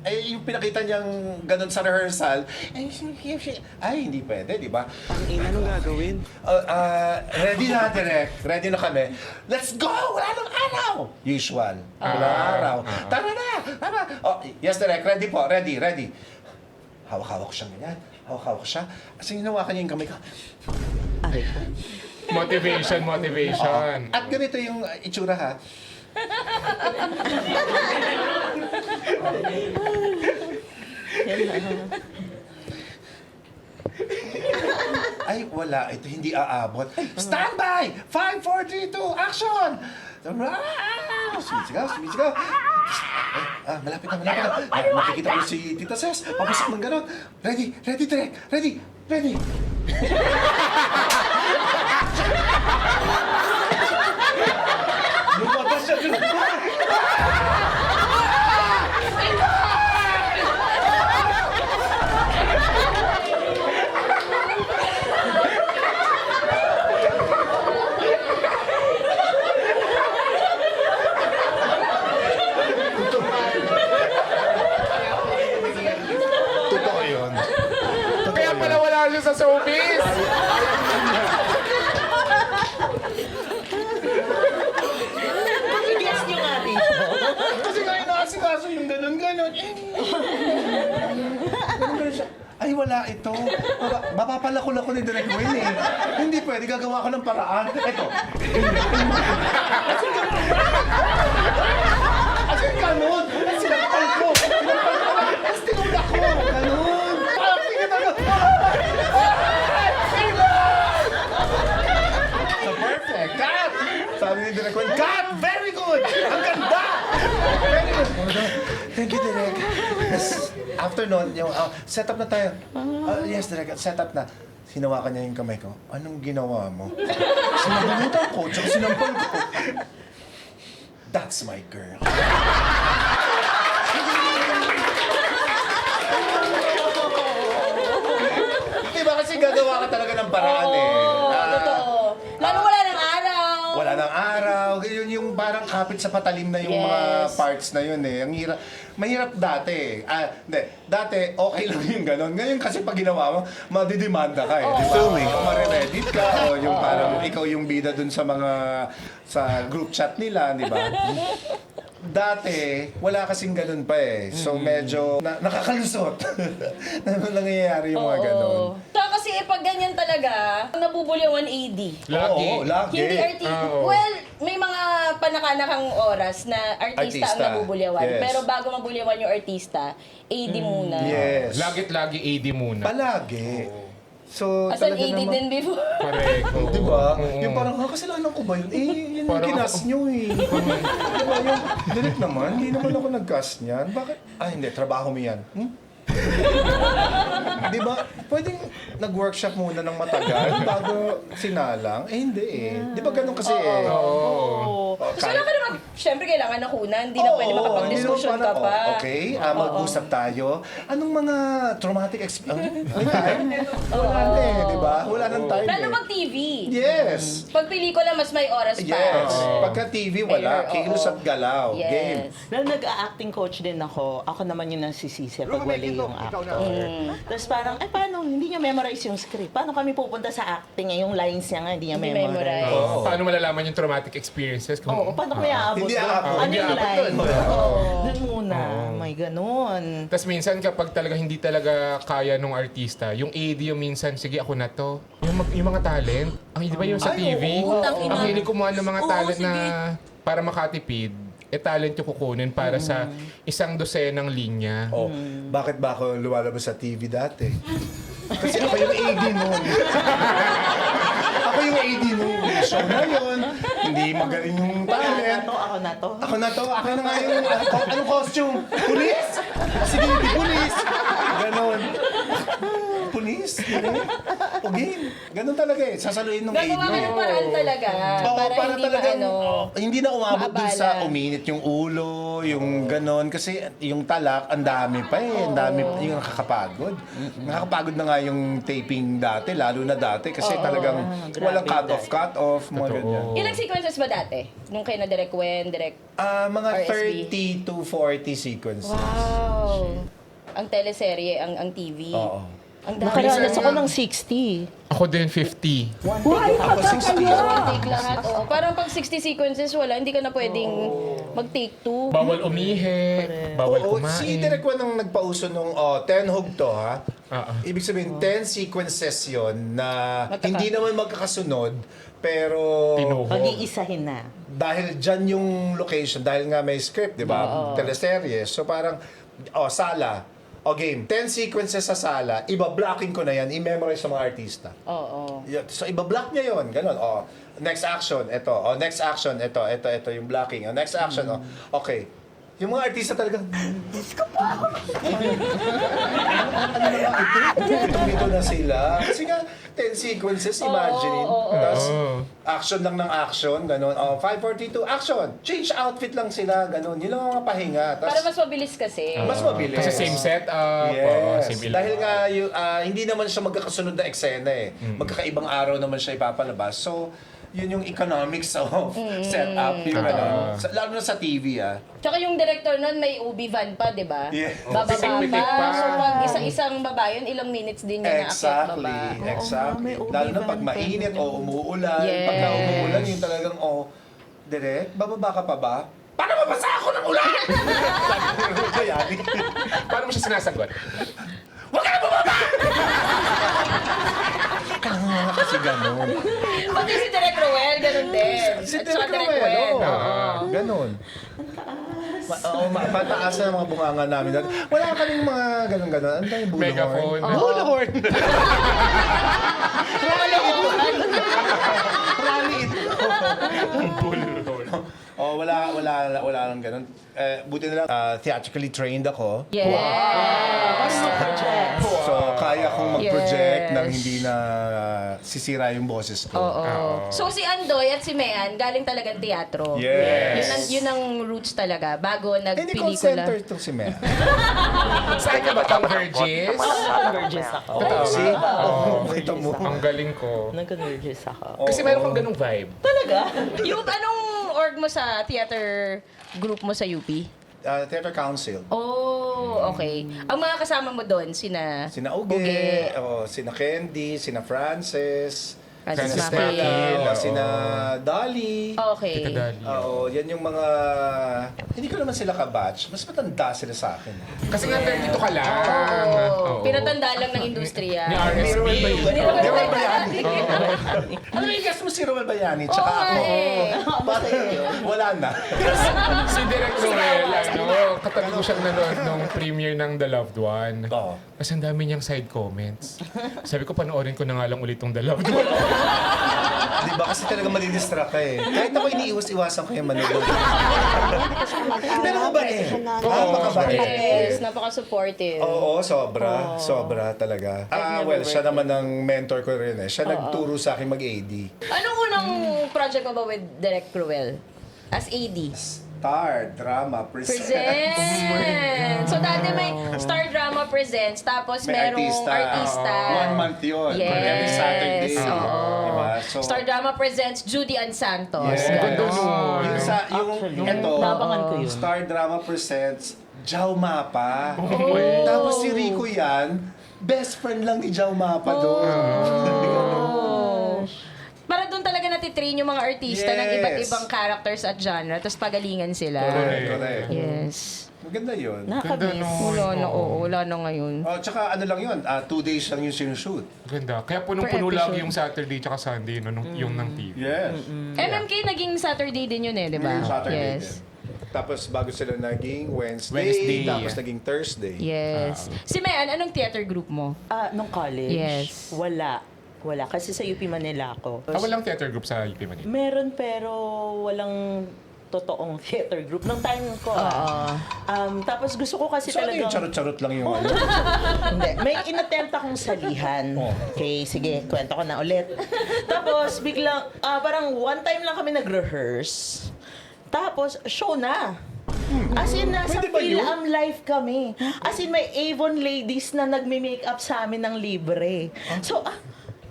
yung pinakita niyang ganun sa rehearsal, hindi pwede, di ba? Anong gagawin? Ready na, direct. Ready na kami. Let's go! Wala nang araw! Usual. Wala nang araw. Tara na! Tara! Oh, yes, direct. Ready po. Ready. Hawak-hawak ko siya ganyan. Hawak-hawak ko siya. Kasi hinawakan niya yung kamay ko. Motivation. At ganito yung itsura ha. Ay, wala. Ito hindi aabot. Standby! 5, 4, 3, 2, action! Sumisigaw. Malapit na. Makikita ko si Tita Ses. Papasok ng gano'n. Ready, direct. Ready. Lumabas siya. Totoo yun. Kaya pala wala siya sa showbiz. Guess nyo nga dito. Kasi nga inaasikaso yung ganun. Ganun siya. Ay, wala ito. Mapapalako-lako ni Direk Will eh. Hindi pwede, gagawa ko ng paraan. Ito. Kasi ganun. Sinampal ko. Tapos tinulak ko. Ganun. So perfect. Cut! Sabi ni Direk Will, cut! Very good! Ang ganda! Very good. Thank you, Direk. Yes. After nun, yung set up na tayo. Yes, Direk, set up na. Hinawakan niya yung kamay ko. Anong ginawa mo? Sinabunutan ko, tsaka sinampal ko. That's my girl. Diba kasi gagawa ka talaga ng paraan Totoo. Lalo wala ng araw. Wala nang araw. Yun yung parang kapit sa patalim na yung mga Yes. parts na yun eh. Ang hirap. Mahirap dati. Hindi. Dati, okay lang yung ganon. Ngayon kasi pag ginawa mo, madidemanda ka eh. Di ba? Mariredit ka o yung parang ikaw yung bida dun sa mga sa group chat nila, di ba? Dati, wala kasing ganun pa eh. So medyo nakakalusot. Nangyayari yung mga ganon. So kasi pag ganyan talaga, nabubulyawan AD. Lagi. Oo, lagi. Hindi artista. Oo. Well, may mga panakanakang oras na artista ang Artista. nabubulyawan. Yes. Pero bago mabulyawan yung artista, AD muna. Yes. Lagi AD muna. Palagi. So, As an talaga AD naman- din before. Correct. oo. Di ba? Oo. Yung parang, kasalanan ko ba yun? Yun yung Parang kinas ako- nyo eh. Di ba yung, direct naman, hindi naman ako nag-cast niyan. Bakit? Hindi, trabaho mo yan. Di ba? Pwedeng nag-workshop muna ng matagal bago sinalang. Hindi eh. Di ba ganun kasi eh? Oo. Kasi wala ka naman, syempre kailangan nakunan, hindi na pwede makapag-discussion hindi ka naman pa. parang, okay, mag-usap tayo. Anong mga traumatic experience? Wala na eh, di ba? Wala nang time Lalo eh. pag TV. Yes. Pag pelikula, mas may oras pa. Yes. Pagka TV, wala. Fair, Kilos oo. at galaw. Game. Yes. Dahil nag-acting coach din ako, ako naman yung nasisisi pag wali yung actor. Tapos parang, paano, hindi niya memorize yung script. Paano kami pupunta sa acting? Yung lines niya nga, hindi niya Hindi memorize. memorize. Oo. Paano malalaman yung traumatic experiences? Kung, Oo, paano kaya aabot? Hindi doon? aabot. Ano Hindi yung aabot line? doon. Doon muna. May ganun. Tapos minsan kapag talaga hindi talaga kaya nung artista, yung AD yung minsan, sige ako na to. Yung mga talent, ang di ba yung sa TV? Ang hilig kumuha ng mga talent na para makatipid, talent yung kukunin para sa isang dosenang linya. Oh, bakit ba ako lumalabas sa TV dati? Kasi ako yung AD noon. Ako yung AD noon. Show na yun. Hindi magaling yung talent. Ako na to. Ako na nga yung anong costume? Pulis? Sige, di pulis. Ganon. Pulis? O game. Ganun talaga eh. Sasaluhin ng Gagawa ka AD. ng paraan talaga. Oo, para para hindi talagang, hindi na umabot dun maabala. sa uminit yung ulo, yung ganon. Kasi yung talak, ang dami pa eh. Ang dami, yung nakakapagod. Nakakapagod na nga yung taping dati, lalo na dati. Kasi talagang walang cut-off, mga Totoo. ganyan. Ilang sequences ba dati? Nung kayo na direct when, direct... Mga RSV. 30 to 40 sequences. Wow! Ang teleserye, ang TV. Oo. Ang dami. Nakaranas ako ng 60. Ako din 50. Ako 60. One take lahat. Oo. Parang pag 60 sequences, wala. Hindi ka na pwedeng mag-take two. Bawal umihi, bawal Oo, kumain. si Direk Juan ang nagpauso nung 10 hug to ha. Oo. Ibig sabihin 10 sequences yon na hindi naman magkakasunod pero Pinuho. Pag-iisahin na. dahil dyan yung location, dahil nga may script, di ba? Teleserye. So parang, sala. O game, 10 sequences sa sala, iba-blocking ko na yan, i-memorize sa mga artista. Oo. So iba-block niya yon, ganun. Next action, ito. Next action, ito yung blocking. Next action, okay. Yung mga artista talagang, Diyos ko po! Ano naman ito? Tumito na sila. Kasi nga, 10 sequences, imagine. Tapos, action lang ng action, ganun. 5, 4, 3, 2, action! Change outfit lang sila, ganun. Yun lang ang mga pahinga. Para mas mabilis kasi. mas mabilis. Kasi same setup, Yes. same ilong. Dahil nga, hindi naman siya magkakasunod na eksena eh. Magkakaibang araw naman siya ipapalabas. So, yun yung economics of setup. Yung ano, lalo na sa TV Tsaka yung director nun may ubi van pa, di ba? Yeah. Bababa Pitik-pitik pa. pa. So pag isa-isang baba yun, ilang minutes din yun na akyat Exactly. baba. Exactly. may ubi Lalo na pag van pa mainit o umuulan. Yes. Pagka umuulan, yung talagang, direct, bababa ka pa ba? Paano mabasa ako ng ulan? Sabi ni Ruth Bayani. Paano mo siya sinasagot? Huwag ka na bumaba! Tanga kasi ganun. Pati si Direk Roel, ganun din. Si At saka Direk Direk Roel, Gwen. ganun. Mataas na mga bunganga namin. Wala kaming mga ganun-ganun. Ano tayo, bullhorn? Megaphone. Bullhorn! Wala lang ganun. Buti na lang, theatrically trained ako. Yes. So, kaya kong mag-project Yes. nang hindi na sisira yung boses ko. Oo. So si Andoy at si Mean, galing talagang teatro. Yes. Yun ang roots talaga, bago Hindi call nagpelikula. center itong si Mea. Saan ka ba tang Vergis? Nag-nervous ako. Totoo Si? ba? Ito mo. Ang galing ko. Nag-nervous ako. Kasi meron kang ganung vibe. Yung anong org mo sa theater group mo sa UP? Theater Council. Oh, okay. Ang mga kasama mo doon, sina Uge, sina Candy, sina Francis Francis Maki. Maki. sina Dolly. Okay. Tita Dali. Oo, yan yung mga... Hindi ko naman sila kabatch. Mas matanda sila sa akin. Kasi nga 32 ka lang. Oo. Pinatanda lang ng industriya. Ni RSB. Hindi naman Romel tayo Bayani. Ano yung guess mo si Romel Bayani? Tsaka Oo nga ako. eh. Parang wala na. Si Direk Noel, katabi ko siyang nanood nung premiere ng The Loved One. Oo. Kasi ang dami niyang side comments. Sabi ko, panoorin ko na nga lang ulit tong The Loved One. Di ba? Kasi talaga madidistract ka eh. Kahit ako iniiwas-iwasan ko yung manood. Pero mabait. Napakabait. Yes, napaka-supportive. Oo, sobra. Sobra talaga. Well, siya naman ang mentor ko rin eh. Siya nagturo sa akin mag-AD. Anong unang project mo ba with Direk Cruel? As AD? Star Drama Presents. Presents! So dati may Star Drama Presents, tapos May merong artista. 1 month yun. Yes. Every Saturday. Oo. Diba? So, Star Drama Presents Judy Ann Santos. Yes. Ganda nun. Yung ito, Nabangan ko yun. Star Drama Presents Jao Mapa. Tapos si Rico yan, best friend lang ni Jao Mapa doon. Para doon talaga natitrain yung mga artista ng Yes. iba't ibang characters at genre, tapos pagalingan sila. Correct. Yes. Maganda yun. Nakakamiss. Wala na, wala na ngayon. Tsaka ano lang yun, 2 days lang yung sinushoot. Ganda. Kaya punong-puno lagi yung Saturday tsaka Sunday yung ng TV. Yes. MMK naging Saturday din yun eh, di ba? Saturday Yes. din. Tapos bago sila naging Wednesday, Wednesday. tapos naging Thursday. Yes. Si Mayan, anong theater group mo? Nung college, Yes. wala. Kasi sa UP Manila ako. Walang theater group sa UP Manila. Meron pero walang totoong theater group nung time ko. Tapos gusto ko kasi So ano yung talagang... charot-charot lang yung ano? Hindi. May inattempt akong salihan. Okay, sige, kwento ko na ulit. Tapos, biglang, parang one time lang kami nag-rehearse. Tapos, show na. As in, nasa Pwede ba yun? Phil-Am Live kami. As in, may Avon ladies na nagme-makeup sa amin ng libre. So,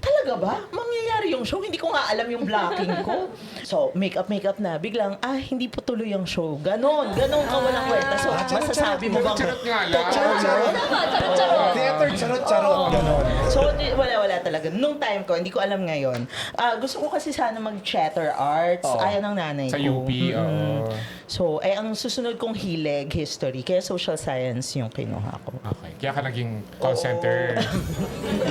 talaga ba? Mangyayari yung show? Hindi ko nga alam yung blocking ko. So, makeup na. Biglang, hindi po tuloy yung show. Ganon ka walang kwenta. So, masasabi mo bang... Charot nga lang. Charot-charot? Theater, charot-charot. Ganon. So, wala talaga. Nung time ko, hindi ko alam ngayon. Gusto ko kasi sana mag-theater arts. Ayaw ng nanay Sa ko. UP, oo. So, ang susunod kong hilig, history. Kaya social science yung kinuha ko. Okay. Kaya ka naging call center.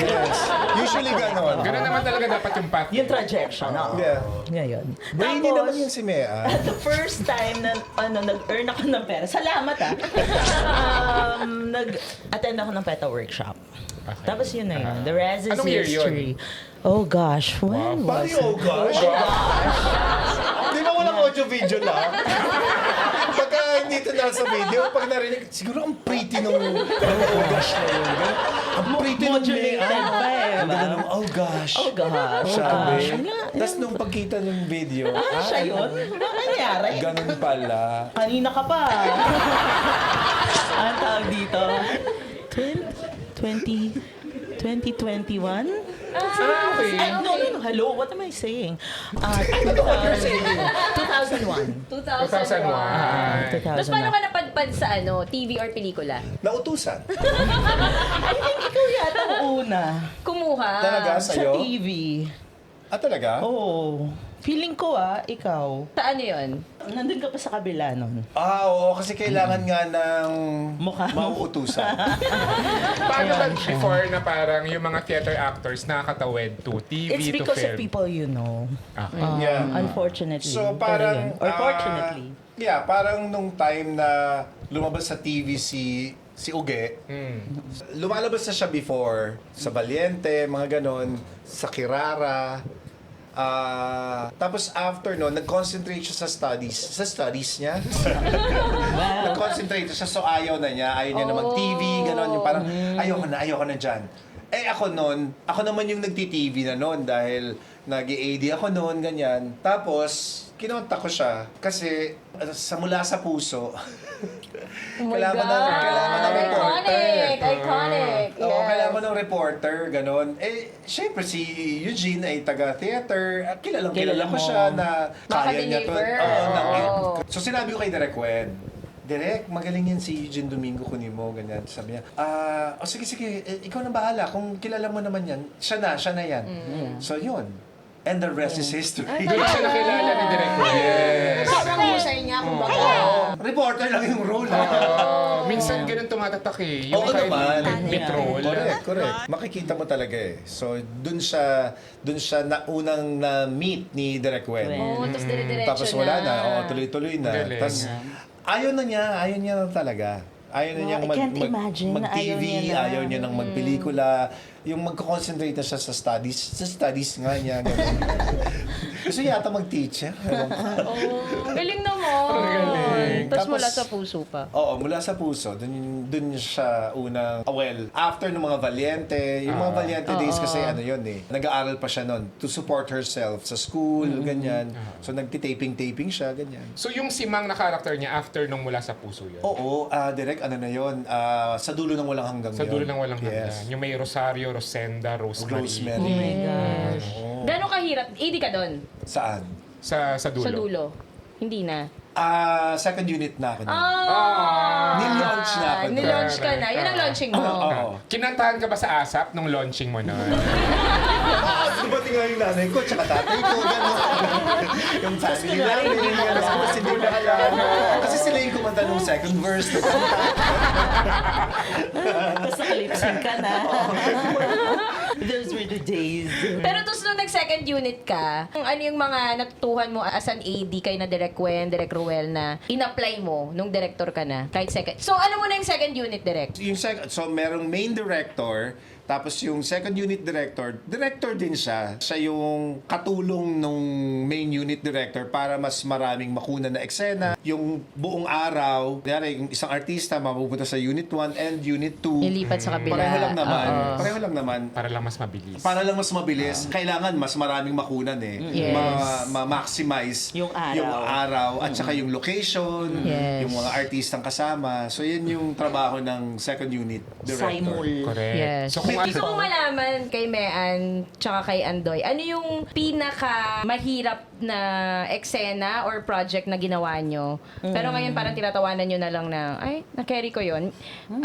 Yes. Usually ganon. Ganun naman talaga dapat yung path. Yung trajection. Yeah. Ngayon. Brainy naman yun si Mea. The first time na nag-earn ako ng pera, salamat nag-attend ako ng PETA workshop. Okay. Tapos yun na yun. The rest is Anong year yun? history. Oh gosh, when Paano was yung oh gosh? Di ba walang audio-video lang? Pagka hindi ito nasa video, pag narinig, siguro ang pretty nung oh gosh na yun. Ang pretty nung modulated pa eh. Ang ganda nung oh gosh. Oh gosh. Sabi. Nga, Tapos nung pagkita ng video, siya yun? Ano nangyari? ganun pala. Kanina ka pa. Ang tawag dito? 2021? Okay. No. Hello, what am I saying? 2001. 2001. Tapos paano 2001. ka napadpad sa TV or pelikula? Nautusan. I think ikaw yata ang una. Kumuha. Talaga Sa sa'yo? TV. Talaga? Oo. Feeling ko ikaw. Saan yun? Nandun ka pa sa kabila nun. Oo, kasi kailangan nga ng Mukha. mauutusan. Paano ba before na parang yung mga theater actors nakakatawid to TV, It's to because film? of people you know. Okay. Yeah. Unfortunately. So Pero parang... yun. Or fortunately. parang nung time na lumabas sa TV si Uge, lumalabas na siya before sa Valiente, mga ganon, sa Kirara. Tapos after no, nag-concentrate siya sa studies niya. Nag-concentrate siya, so ayaw niya na mag-TV, ganon, yung parang ayoko na dyan. Ako naman yung nagti-TV na noon dahil nag-AD ako noon, ganyan. Tapos, kinontak ko siya kasi mula sa puso, kailangan ng reporter. Iconic. Oo, kailangan ng reporter, ganon. Syempre si Eugene ay taga-theater. Kilala ko mo. siya na kaya niya to. Makadeliver. So sinabi ko kay Direk Wen, Direk, magaling yan si Eugene Domingo, kunin mo, ganyan. Sabi niya, sige, ikaw na bahala. Kung kilala mo naman yan, siya na yan. So yun. And the rest is history. Doon siya nakilala ni Direk Wen. Yes. Sobrang husay niya, kumbaga. Reporter lang yung role. Minsan ganun tumatatak eh. Yung Oo kahit naman. bit role. Correct. Makikita mo talaga eh. So, dun siya unang na-meet ni Direk Wen. Oo, tapos dire-diretso Tapos wala na. Tuloy-tuloy na. Galing. Tapos, ayaw na na talaga. Ayaw na niyang I can't imagine na ayaw mag-TV, niya na. ayaw niya ng magpelikula. Yung magko-concentrate na siya sa studies. Sa studies nga niya. ganun. Gusto yata mag-teacher. Ewan ko. Galing naman. Galing. Tapos Tapos- mula sa puso pa. Oo, mula sa puso. Dun siya unang... after ng mga Valiente, yung mga Valiente days kasi yun eh. Nag-aaral pa siya nun to support herself sa school, ganyan. So nagtitaping-taping siya, ganyan. So yung si Mang na character niya after nung mula sa puso yun? Oo, direct ano na yun, sa dulo ng walang hanggang Sa dulo yun. ng walang hanggan. Yung may Rosario, Rosenda, Rosemary. Rosemary. Oh my gosh. Gano'ng kahirap? Hindi ka doon? Saan? Sa dulo. Sa dulo? Hindi na. Second unit na ako nun. Nilaunch na ako. Nilaunch ka na. Yun ang launching mo. Oo. Kinantahan ka ba sa ASAP nung launching mo nun? Dumating nga yung nanay ko, tsaka tatay ko, gano'n. Yung family namin, gano'n. Kasi hindi ko alam. Kasi sila yung kumanta nung second verse. Tapos nakalipsing ka na. Those were the days. Pero tapos nung nag-second unit ka, ano yung mga natutuhan mo as an AD kay na Direk Wen, Direk Ruel na in-apply mo nung director ka na? Kahit second. So ano mo na yung second unit, Direk? So merong main director, Tapos yung second unit director din siya. Siya yung katulong nung main unit director para mas maraming makunan na eksena. Yung buong araw, yung isang artista mapupunta sa unit 1 and unit 2. Ilipat sa kabila. Pareho lang naman. Oo. Pareho lang naman. Para lang mas mabilis. Para lang mas mabilis. Kailangan mas maraming makunan eh. Yes. Ma-maximize Yung araw. at saka yung location, Yes. yung mga artistang kasama. So yan yung trabaho ng second unit director. Simul. Correct. Yes. So kung Gusto kong malaman kay Mean tsaka kay Andoy, ano yung pinaka mahirap na eksena or project na ginawa nyo? Pero ngayon parang tinatawanan nyo na lang na, ay, na-carry ko yun.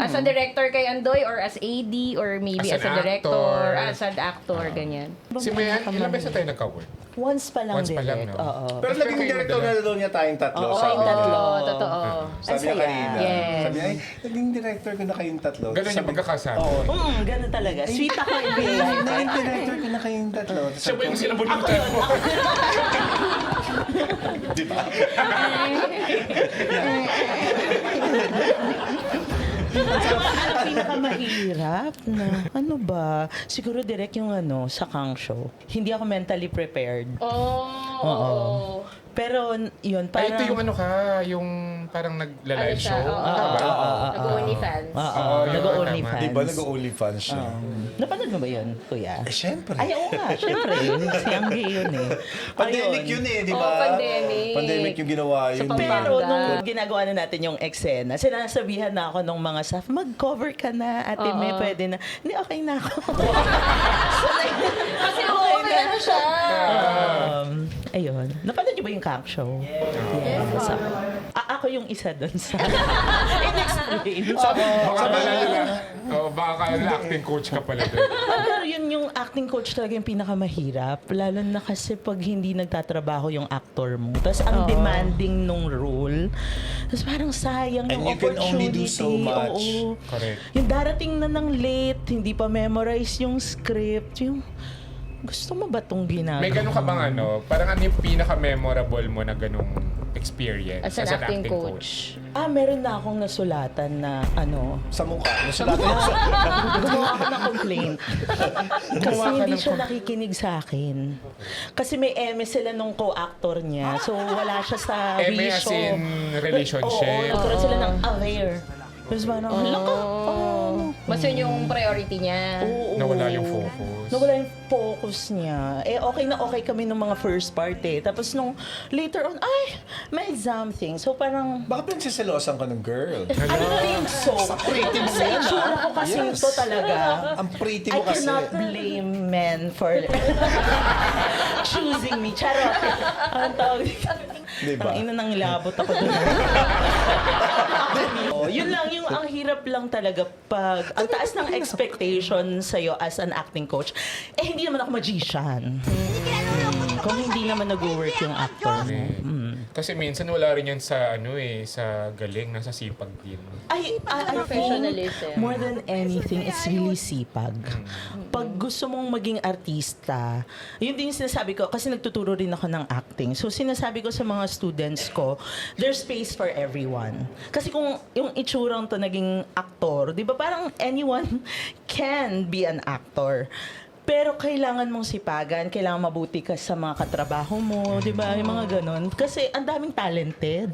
As a director kay Andoy or as AD or maybe As as, an a director, actor. as an actor, ganyan. si Mayan, ilang beses tayo nagka-work? Once pa lang Once pa lang, direct. no? Oo. Pero naging director na doon niya tayong tatlo. Oo, sabi kayong niya. tatlo. Totoo. Sabi niya Ang saya. kanina. Yes. Sabi niya, ay, naging director ko na kayong tatlo. Ganun yung Sabi- pagkakasama. Oo. Ganun talaga. Sweet ako in real life. Naging director ko na kayong tatlo. Siya ba yung sinabunutan mo? Di ba? Ano pinakamahirap na, ano ba? Siguro direct yung sa Kang Show. Hindi ako mentally prepared. Oh. Pero yun, Ay, parang... ito yung ano ka, yung parang nagla-live Ano siya? show. Oo. Tama ba? Nag-OnlyFans. Oo, yun, Nag-OnlyFans. Di ba nag-OnlyFans siya? Napanood mo ba yun, kuya? Eh, syempre. Ay, oo nga, syempre. Si Angge yun eh. Pandemic Ayun. yun eh, di ba? Oo, pandemic. Pandemic yung ginawa yun. Sa eh. Pero Pampanga. nung ginagawa na natin yung eksena, sinasabihan na ako ng mga staff, mag-cover ka na, Ate Oo. May, pwede na. Hindi, okay na ako. Kasi oo, ano siya. Ayun. Napanood niyo ba yung Kang Show? Yes. Ako yung isa doon sa... In-explain. Baka baka acting coach ka pala doon. Pero yun yung acting coach talaga yung pinakamahirap. Lalo na kasi pag hindi nagtatrabaho yung actor mo. Tapos ang demanding nung role. Tapos parang sayang And yung you can only opportunity. do so much. Oo. Correct. Yung darating na ng late, hindi pa memorize yung script. Yung, gusto mo ba itong ginagawa? May ganun ka bang ano? Parang ano yung pinaka-memorable mo na ganung experience As an acting coach. Meron na akong nasulatan na Sa mukha. Nasulatan mo sa... gumawa ako ng complaint. Kasi Gumawa ka hindi ng siya nakikinig sa akin. Kasi may eme sila nung co-actor niya. So wala siya sa Eme as vision. in relationship. Oo, nagkaroon sila ng aware. Tapos parang, hala ka. Mas yun yung priority niya. Oo. Nawala yung focus. Nawala yung focus niya. Okay na okay kami nung mga first part eh. Tapos nung later on, ay, may something. So parang, Baka pinagsiselosan ka ng girl. I don't think so. Sa pretty mo Sa yan, itsura ko kasi Yes. ito talaga. Ang pretty I mo kasi. cannot blame men for choosing me. Charot. Ang tawag dito. Diba? Ang ina ng labot ako doon. Yun lang, yung ang hirap lang talaga pag ang taas ng expectation sa'yo as an acting coach, hindi naman ako magician. Kung hindi naman nag-work yung actor mo. Kasi minsan wala rin yan sa ano sa galing, nasa sipag din. I think Professionalism. more than anything, it's really sipag. Pag gusto mong maging artista, yun din yung sinasabi ko, kasi nagtuturo rin ako ng acting. So sinasabi ko sa mga students ko, there's space for everyone. Kasi kung yung itsurang to naging aktor, di ba parang anyone can be an actor. Pero kailangan mong sipagan, kailangan mabuti ka sa mga katrabaho mo, di ba? Yung mga ganun. Kasi ang daming talented.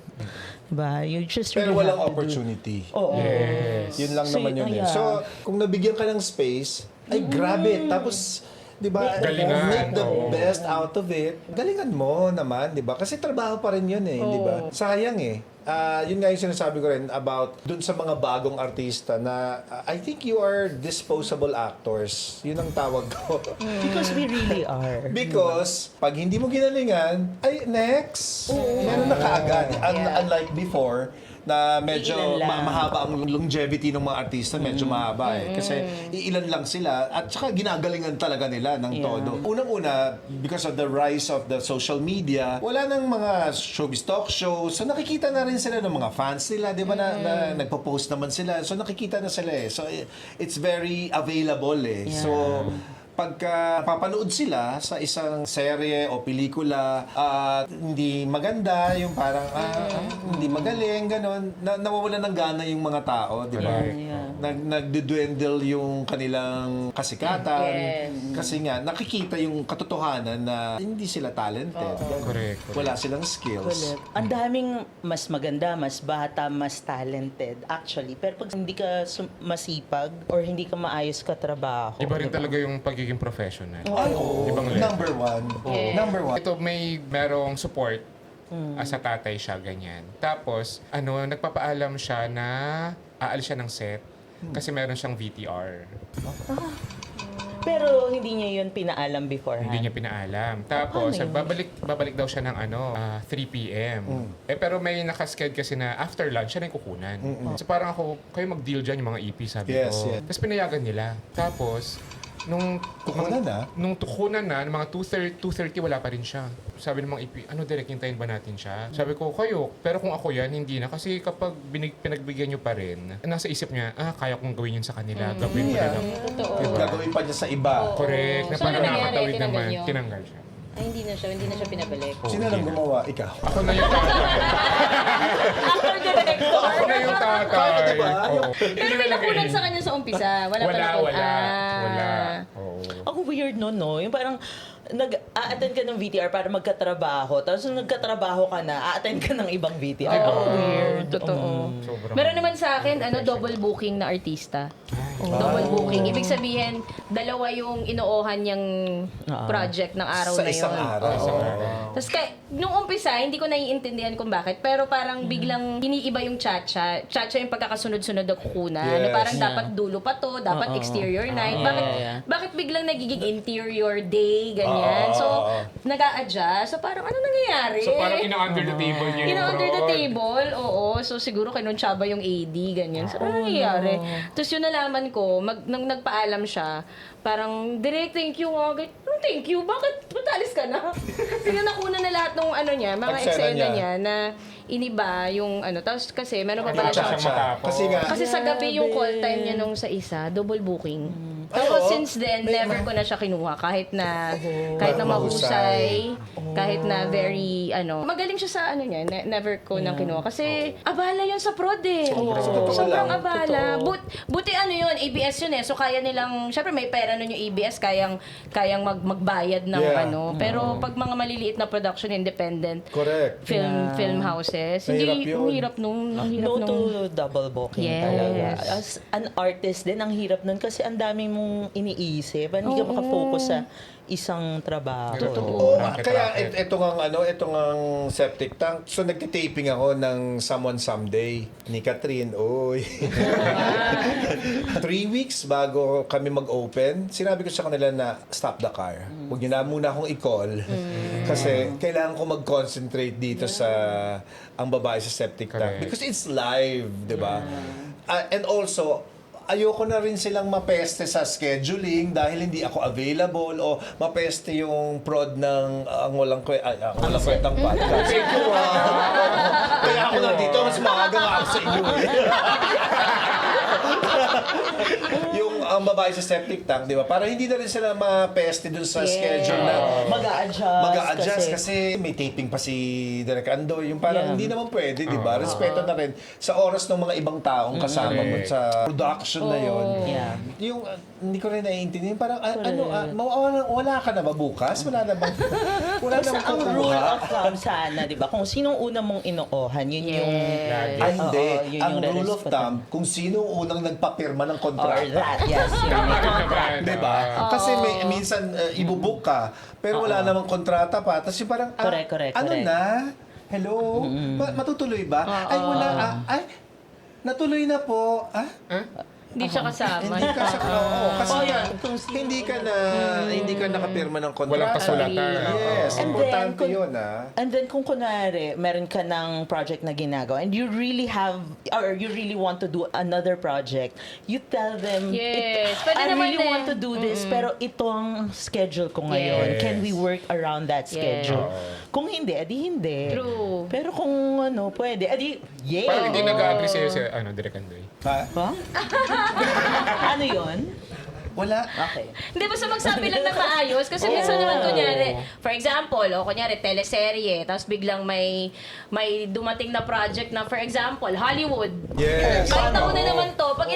Di ba? You just really Pero walang have to do- opportunity. Oo. Yes. Yun lang So, naman yun eh. yeah. So, kung nabigyan ka ng space, ay grab it. Tapos, di ba, Galingan, make the oo. best out of it. Galingan mo naman, di ba? Kasi trabaho pa rin yun eh, di ba? Sayang eh. Yun nga yung sinasabi ko rin about dun sa mga bagong artista na I think you are disposable actors. Yun ang tawag ko. Because we really are. Because pag hindi mo ginalingan, ay next. Meron na kaagad. Unlike before, na medyo Iilan lang. mahaba ang longevity ng mga artista, medyo mahaba eh. Kasi iilan lang sila at saka ginagalingan talaga nila ng todo. Unang-una, because of the rise of the social media, wala nang mga showbiz talk shows. So nakikita na rin sila ng mga fans nila, di ba na nagpo-post naman sila. So nakikita na sila eh. So it's very available eh. So pagka papanood sila sa isang serye o pelikula at hindi maganda, yung parang hindi magaling, ganon, nawawalan ng gana yung mga tao, di ba? Correct. Nagdudwendle yung kanilang kasikatan. Yes. Kasi nga, nakikita yung katotohanan na hindi sila talented. Ganon. Correct. Wala silang skills. Ang daming mas maganda, mas bata, mas talented actually. Pero pag hindi ka masipag or hindi ka maayos ka trabaho. Iba rin talaga yung pagiging professional. Ay, oo. Ibang level. Number one. Number one. Ito merong support. Sa tatay siya, ganyan. Tapos, nagpapaalam siya na aalis siya ng set kasi meron siyang VTR. Pero hindi niya yun pinaalam beforehand. Hindi niya pinaalam. Tapos, babalik daw siya ng 3 p.m. Pero may nakasked kasi na after lunch, siya na yung kukunan. So parang ako, kayo mag-deal dyan yung mga EP, sabi Yes, ko. yes. Tapos pinayagan nila. Tapos, nung tukunan na, mga 2:30 wala pa rin siya. Sabi ng mga EP, direct, hintayin ba natin siya? Sabi ko, kayo. Pero kung ako yan, hindi na. Kasi kapag pinagbigyan nyo pa rin, nasa isip niya, kaya kong gawin yun sa kanila. Gawin ko na lang. Totoo. Gagawin pa niya sa iba. Correct. Na So, parang ano nangyari? nakakatawid Tinanggal naman. niyo? Tinanggal siya. Ay, hindi na siya pinabalik. Sino nang gumawa? Ikaw. Ako na yung tatay. Actor director. Ako na yung tatay. diba? Oo. Pero may nakunan sa kanya sa umpisa. Wala pa nakunan. Wala. Oo. Ang weird no? Yung parang nag-a-attend ka ng VTR para magkatrabaho. Tapos nung nagkatrabaho ka na, a-attend ka ng ibang VTR. Weird. Totoo. Sobrang- Meron naman sa akin, double booking na artista. Double booking. Ibig sabihin, dalawa yung inoohan niyang project ng araw Sa na yun. isang araw. Tapos nung umpisa, hindi ko naiintindihan kung bakit. Pero parang biglang iniiba yung cha-cha. Cha-cha yung pagkakasunod-sunod na kukunan. Yes. Na parang dapat dulo pa to, dapat exterior night. Yeah. Bakit biglang nagiging interior day, ganyan. So, nag-a-adjust. So, parang ano nangyayari? So parang ina-under the table niya yung Under the fraud. table, oo. So, siguro kinuntsaba yung AD, ganyan. So, ano nangyayari? Tapos yung nalaman ko, nang nagpaalam siya, parang, direct, thank you, thank you, bakit alis ka na? Kasi nakuna na lahat ng niya, mga Eksena eksena niya. niya na iniba yung tapos kasi meron pa pala Cha-cha. siya. Kasi nga, Kasi sa gabi yung call time niya nung sa isa, double booking. Tapos since then, never ko na siya kinuha kahit na mahusay, kahit na very magaling siya sa niya, never ko nang kinuha kasi abala yun sa prod eh. Sobrang lang. abala. Buti yun, ABS yun eh. So kaya nilang, syempre may pera nun yung ABS, kayang magbayad ng Yeah. Pero pag mga maliliit na production, independent correct. film houses, Mahirap hindi, yun. ang hirap nung, No to double booking Yes. talaga. As an artist din, ang hirap nun kasi ang dami mong iniisip. Hindi ka makafocus sa isang trabaho. Oo, Racket, kaya racket. ito ngang septic tank. So nagtitaping ako ng Someone Someday ni Catherine. Oy. 3 weeks bago kami mag-open, sinabi ko sa kanila na stop the car. Huwag niyo na muna akong i-call. Kasi kailangan ko mag-concentrate dito sa ang babae sa septic tank. Correct. Because it's live, di ba? And also, ayoko na rin silang mapeste sa scheduling dahil hindi ako available o mapeste yung prod ng ang walang kwentang podcast. Kaya ako nandito, mas maaga nga ako sa inyo. Yung ang babae sa septic tank, di ba? Para hindi na rin sila mapeste dun sa schedule na Mag-a-adjust. kasi may taping pa si Direk Andoy. Yung parang Yeah. hindi naman pwede, di ba? Respeto na rin sa oras ng mga ibang taong kasama mo sa production na yon. Yeah. Yung hindi ko rin naiintindihan, parang wala ka na ba bukas? Wala na bang Basta ang kukuha? rule of thumb sana, di ba? Kung sinong una mong inoohan, yun yung... Ay, hindi. Oo, yun Ang yung rule of thumb, kung sino unang nagpapirma ng Or kontrata. that, yes. Tama rin naman. Di ba? Kasi minsan ibubuk ka, pero wala namang kontrata pa. Tapos yung parang, Correct. na? Hello? Matutuloy ba? Ay, wala. Ay, natuloy na po. Hindi siya kasama. Hindi ka sa kasi Oh, nga, yeah. Kung sino- hindi ka nakapirma ng kontrata. Walang kasulatan. Yes, And importante then, yun, And then kung kunwari, meron ka ng project na ginagawa and you really want to do another project, you tell them, Yes. Pwede I naman really eh. want to do this, pero ito ang schedule ko ngayon. Yes. Can we work around that schedule? Kung hindi, edi hindi. True. Pero kung pwede, edi yay! Parang hindi nag-agree sa'yo si Direk Andoy. Ha? Ano yun? Wala. Okay. Hindi, basta magsabi lang na maayos. Kasi minsan naman, kunyari, for example, kunyari, teleserye, tapos biglang may dumating na project na, for example, Hollywood. Yes. Kahit ako na naman to, pag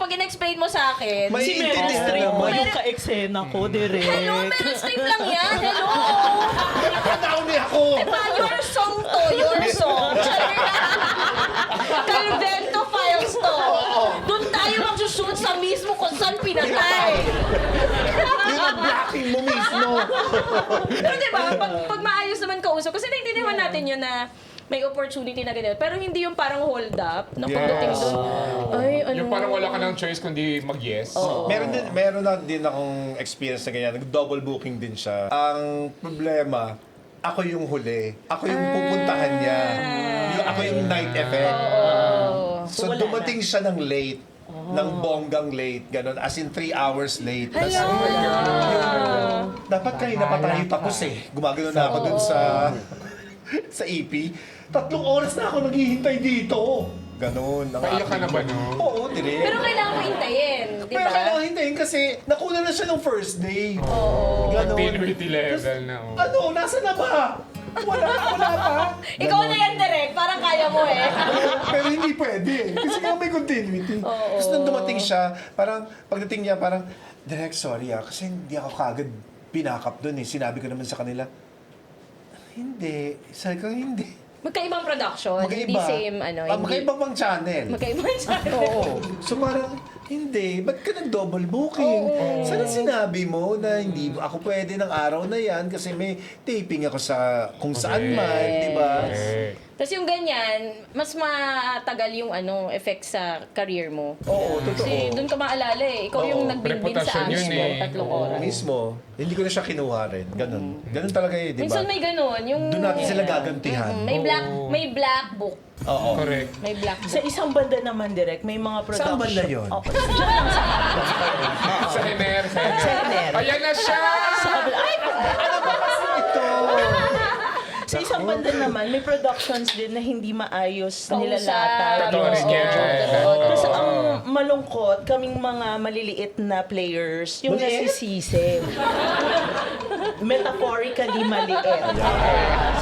in-explain mo sa akin, May Si Meryl intindihan Streep mo naman. yung ka-eksena ko, direct. hello, Meryl Streep lang yan, hello! Nakataon niya ako! Diba, your song to, your song. Calvento Files to. Doon tayo magsushoot sa mismo kung saan pinatay. Yung nag-blocking mo mismo. Pero diba, pag maayos naman kausap, kasi naintindihan natin yun na may opportunity na ganyan. Pero hindi yung parang hold up na pagdating doon. Ay, ano? Yung parang wala ka ng choice kundi mag-yes. Meron na din akong experience na ganyan. Nag-double booking din siya. Ang problema, ako yung huli. Ako yung pupuntahan niya. Ako yung night effect. So Wala dumating siya ng late. Ng bonggang late. Ganon. As in 3 hours late. Tas, dapat kayo na pa tayo tapos eh. Gumagano na ako dun sa EP. 3 oras na ako naghihintay dito. Ganon. Paiyak ka na ba, no? Oo, direct. Pero kailangan mo hintayin, di Pero ba? kailangan hintayin kasi nakuna na siya ng first day. Oo. Continuity level na. Oh. Ano? Nasa na ba? Wala pa. Ikaw na yan, direct. Parang kaya mo eh. Pero hindi pwede. Kasi nga may continuity. Tapos nung dumating siya, parang pagdating niya, parang, Direk, sorry kasi hindi ako kagad pinakap doon eh. Sinabi ko naman sa kanila, hindi. Sabi ko, hindi. Magkaibang production, hindi same, Magkaiba pang channel. Magkaibang channel. Oo. So parang, hindi. Ba't ka nag-double booking? Sana sinabi mo na hindi ako pwede ng araw na yan kasi may taping ako sa kung saan man, di ba? Tapos yung ganyan, mas matagal yung effect sa career mo. Oo, totoo. Kasi doon ka maalala eh. Ikaw yung Oo. nagbilbil sa Reputasyon amin yun mo, eh. 3 oras. Mismo. Hindi ko na siya kinuha rin. Ganun. Ganun talaga eh, di ba? Minsan may ganun. Yung, Doon natin sila gagantihan. May black book. Oo. Correct. May black book. Sa isang banda naman, direct, may mga production. Saan banda yun? Okay. Diyan lang sa Sa Hener. Hener. Ayan na siya! Sa isang banda naman, may productions din na hindi maayos Kausap. nilalatag Totoo yung rin yan. schedule. Kasi ang malungkot, kaming mga maliliit na players, yung Maliit? nasisisi. Metaphorically maliit.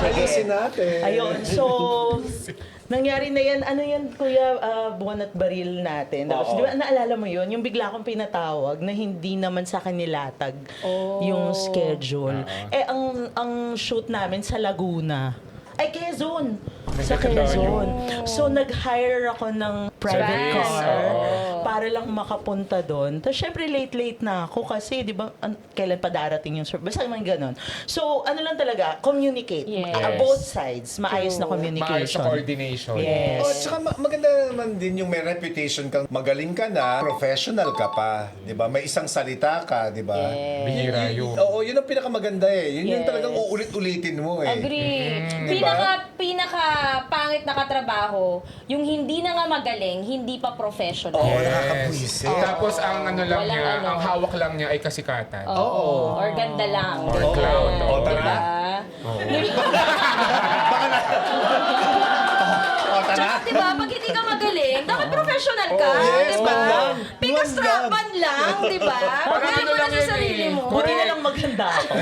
Ayusin natin. Ayun, so, nangyari na yan, ano yan, Kuya, buwan at baril natin. Tapos, Oo. di ba, naalala mo yun, yung bigla akong pinatawag na hindi naman sa akin nilatag yung schedule. Eh, ang shoot namin sa Laguna. Ay, Quezon! Sa Quezon. So, nag-hire ako ng private Service. car para lang makapunta doon. Tapos, syempre, late na ako kasi, di ba, kailan pa darating yung service? Basta naman ganun. So, ano lang talaga, communicate. Yes. Both sides, maayos na Maayos communication. sa coordination. Yes. Oh, tsaka maganda naman din yung may reputation kang magaling ka na, professional ka pa, 'di ba? May isang salita ka, 'di ba? Bihira yun. Oo, yun ang pinakamaganda eh. Yun yung Yes. talagang uulit-ulitin mo eh. Agree. Diba? Pinaka pangit na katrabaho, yung hindi na nga magaling, hindi pa professional. Oo, Yes. nakakabwisit. Tapos ang ano lang Walang niya, ano. ang hawak lang niya ay kasikatan. Oo. Or ganda lang. Or cloud. Oo, Oo. tara. Diba? Oh, tara. Tsaka diba, pag hindi ka magaling, dapat professional ka. Oh, yes, diba? man lang. Pinastrapan lang, diba? Parang Pagkali ano mo na lang sa yun sarili eh. mo. Buti na lang maghanda ako.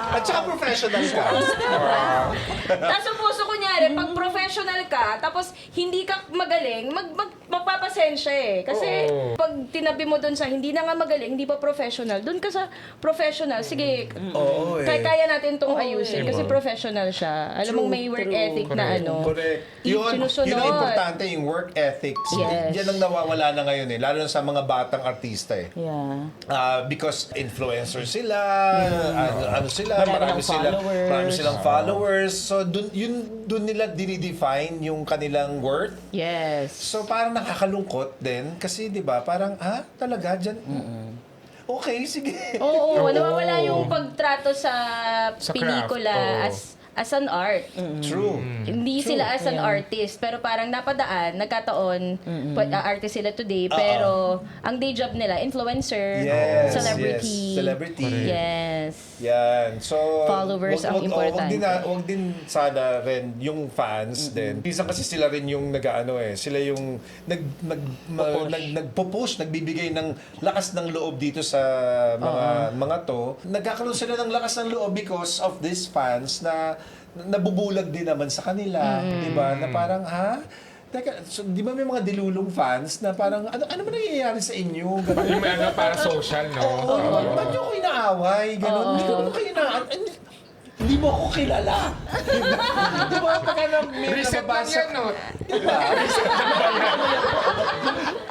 At saka professional ka. Tapos puso kunyari, pag professional ka, tapos hindi ka magaling, magpapasensya eh. Kasi Oo. pag tinabi mo dun sa hindi na nga magaling, hindi pa professional, dun ka sa professional. Sige, Oo eh. kaya natin tong ayusin kasi professional siya. Alam mo may work ethic na Correct. ano. Correct. Yun Sinusunod. ang importante, yung work ethics. Yes. Yan ang nawawala na ngayon eh. Lalo na sa mga batang artista eh. Yeah. Because influencer sila, ano sila, Marami ng followers. marami silang followers. So dun nila dinidefine yung kanilang worth. Yes. So parang nakakalungkot din kasi 'di ba? Parang talaga diyan. Okay, sige. Oo, nawawala yung pagtrato sa Sa pelikula craft, oo. as an art. True. Hindi sila as an artist, pero parang napadaan, nagkataon, artist sila today, pero ang day job nila, influencer, Yes, celebrity. yes. Celebrity. Yes. Yan. So, Followers ang importante. Wag din sana rin yung fans din. Minsan kasi sila rin yung sila yung nagpo-push, nagbibigay ng lakas ng loob dito sa mga to. Nagkakaroon sila ng lakas ng loob because of these fans na nabubulag din naman sa kanila, 'di ba? Na parang teka, so, di ba may mga dilulong fans na parang, ano ba nangyayari sa inyo? Ganun. Yung may para social, no? Oo. Ba't nyo ako inaaway? Ganun. Hindi ko naman kayo hindi mo ako kilala. Di ba? Pagka may Reset lang nababasa. yan, no? Di ba?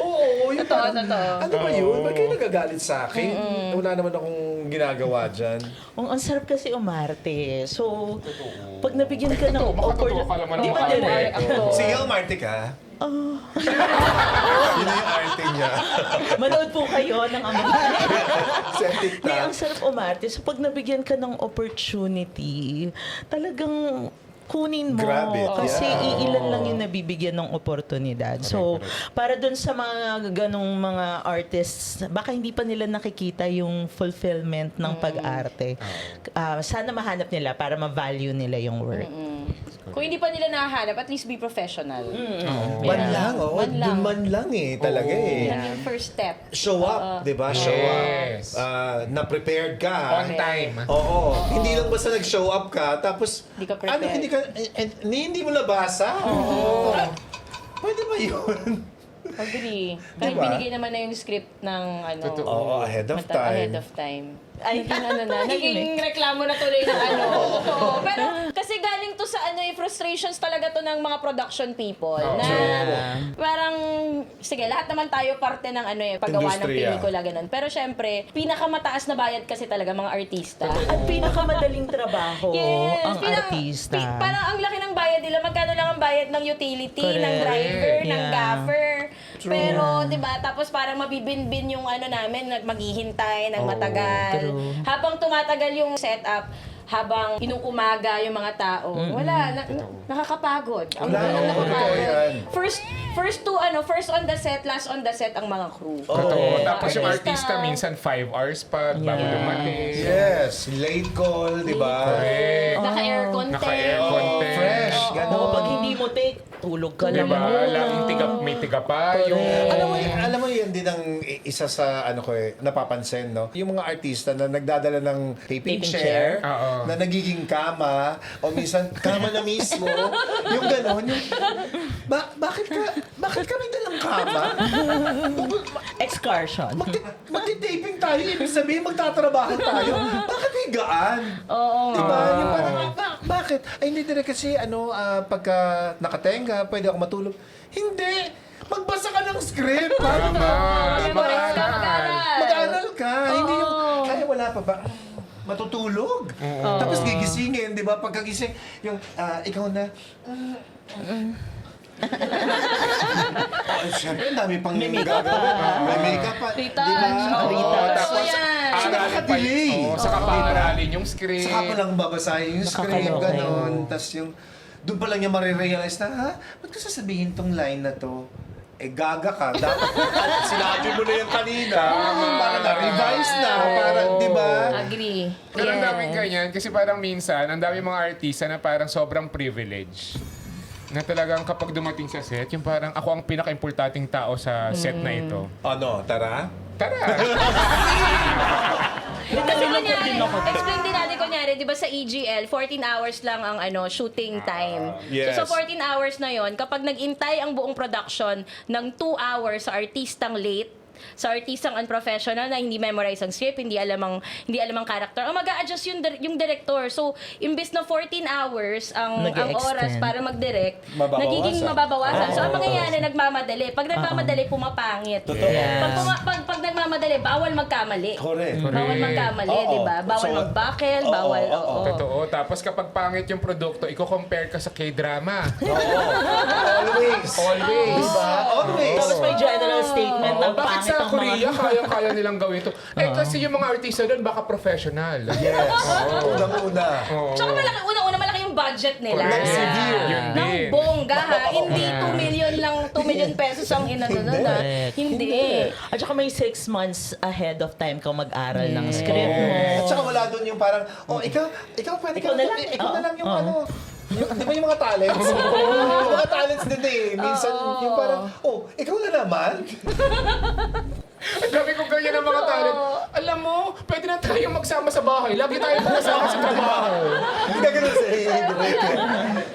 Oo. Yung Totoo, parang, totoo. ano ba yun? Ba't kayo nagagalit sa akin? Wala naman akong ginagawa dyan. Ang sarap kasi umarte. So, pag nabigyan ka ng Baka totoo ka naman Di ang ba arte. direct? Sige, umarte ka. Yun na yung arte niya. Manood po kayo ng Sa TikTok. Ang sarap umarte. So, pag nabigyan ka ng opportunity, talagang kunin mo. Grab it. Kasi Yeah. iilan lang yung nabibigyan ng oportunidad. So, para dun sa mga ganong mga artists, baka hindi pa nila nakikita yung fulfillment ng pag-arte. Sana mahanap nila para ma-value nila yung work. Kung hindi pa nila nahanap, at least be professional. Man lang, oo. Man lang. Dun man lang talaga eh. Yan yung first step. Show up, di ba? Show Yes. up. Na-prepared ka. On time. Oo. Hindi lang basta nag-show up ka, tapos, Hindi ka prepared. hindi mo nabasa? Oo. Pwede ba yun? Agree. Kahit Diba? binigay naman na yung script ng Totoo. Oo, ahead of ahead time. of time. Ay, Naging reklamo na tuloy ng Oo. Pero kasi galing to sa frustrations talaga to ng mga production people. Na parang, sige, lahat naman tayo parte ng paggawa ng Industriya. pelikula, ganun. Pero syempre, pinakamataas na bayad kasi talaga mga artista. At pinakamadaling trabaho Yes, ang artista. Parang ang laki ng bayad nila. Magkano lang ang bayad ng utility, ng Correct. driver, ng Yeah. gaffer. Pero, di ba, tapos parang mabibinbin yung namin, maghihintay ng matagal. true. Habang tumatagal yung setup, habang inuumaga yung mga tao, nakakapagod. Ang Wala, oo, totoo yan. First on the set, last on the set ang mga crew. Totoo. Tapos yung Artista. artista minsan 5 hours pa bago dumating. Yes, late call, di ba? Correct. Naka-aircon Naka-aircon Oh, tent. fresh, Oo, gano'n. pag hindi mo take, tulog ka lang Diba? muna. Laging may tiga pa. Yung... Alam mo yan din ang isa sa napapansin, no? Yung mga artista na nagdadala ng taping chair, Oo. na nagiging kama, o minsan kama na mismo, yung gano'n, yung, bakit kami dalang kama? Excursion. Magti-taping tayo, ibig sabihin magtatrabaho tayo. Bakit higaan? Oo. Diba? Yung parang, bakit? Ay, hindi din kasi, pagka nakatenga, pwede ako matulog. Hindi! Magbasa ka ng script! Paano ka? Memorize ka, mag-aral. Mag-aral ka. Hindi yung, kaya wala pa ba? Matutulog. Tapos gigisingin, di ba? Pagkagising, yung, ikaw na, siyempre, ang dami pang gagawin. May makeup pa. Retouch. Di ba? Oo. Oo, tapos So, yan. aralin pa Nakaka-delay. saka paaralin yung script. Saka pa lang babasahin yung script, Nakakaloka gano'n. Tapos yung, doon pa lang niya marirealize na, ba't ko sasabihin tong line na to? Gaga ka. Dapat sinabi mo na yung kanina. Para na-revise na. Para, di ba? Agree. Pero ang daming ganyan kasi parang minsan, ang daming mga artista na parang sobrang privilege. Na talagang kapag dumating sa set, yung parang ako ang pinaka-importanting tao sa set na ito. Ano, tara? Tara! Kasi kunyari, explain din natin kunyari, di ba sa EGL, 14 hours lang ang shooting time. yes. So sa 14 hours na yon, kapag nag-intay ang buong production ng 2 hours sa artistang late, sa artistang unprofessional na hindi memorize ang script, hindi alam ang character, mag-a-adjust yung director. So, imbis na 14 hours ang oras para mag-direct, Mababawasan. nagiging mababawasan. So, ang mangyayari, nagmamadali. Pag nagmamadali, pumapangit. Totoo. Pag nagmamadali, bawal magkamali. Correct. Bawal magkamali, Oo. di ba? Bawal So, magbakel, oo, bawal, oo. oo. Totoo. Tapos kapag pangit yung produkto, i-compare ka sa K-drama. Always. Always. Diba? Always. Tapos may general statement ng Bakit pangit sa ang Korea mga... kaya nilang gawin ito? Kasi yung mga artista doon baka professional. Yes. Unang-una. Tsaka unang-una, malaki yung budget nila. Severe. Yun Ng din. bongga ha. Hindi 2 million lang, 2 million pesos ang inano nun ha. Hindi. At saka may 6 months ahead of time kang mag-aral ng script mo. At saka wala doon yung parang, ikaw pwede Ikaw ka na na lang. ikaw na lang yung Oo. ano. Di ba yung mga talents? Yung mga talents din minsan yung parang, ikaw na naman? Ang dami ko ganyan ng mga talent. Alam mo, pwede na tayong magsama sa bahay. Lagi tayo magkasama sa trabaho. Hindi ka ganun sa direct.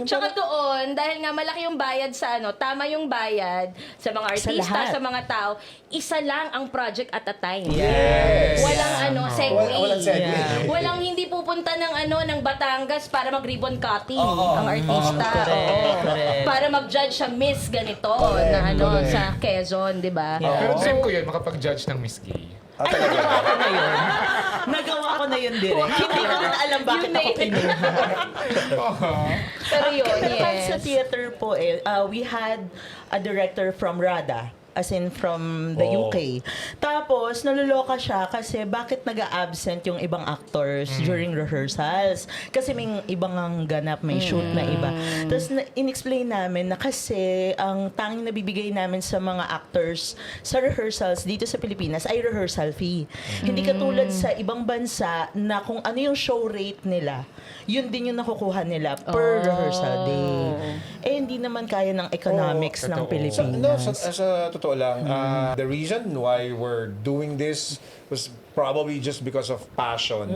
Tsaka doon, dahil nga malaki yung bayad sa tama yung bayad sa mga artista, lahat. sa mga tao, isa lang ang project at a time. Yes. Walang segue. Walang segue. Walang hindi pupunta ng Batangas para mag-ribbon cutting ang artista. Correct. Para mag-judge sa Miss ganito na sa Quezon, di ba? Pero dream ko yun, makapag-judge ng Miss Gay. Nagawa ko na yun direct. Hindi ko na alam bakit Yun na ako yun. kinuha. Pero yun, Pero kahit sa yes. theater po we had a director from RADA. As in from the UK. Tapos, naluloka siya kasi bakit nag-a-absent yung ibang actors during rehearsals? Kasi may ibang ang ganap, may shoot na iba. Tapos, in-explain namin na kasi ang tanging nabibigay namin sa mga actors sa rehearsals dito sa Pilipinas ay rehearsal fee. Hindi katulad sa ibang bansa na kung ano yung show rate nila, yun din yung nakukuha nila per rehearsal day. Eh, hindi naman kaya ng economics ng totoo. Pilipinas. Sa totoo lang, the reason why we're doing this was probably just because of passion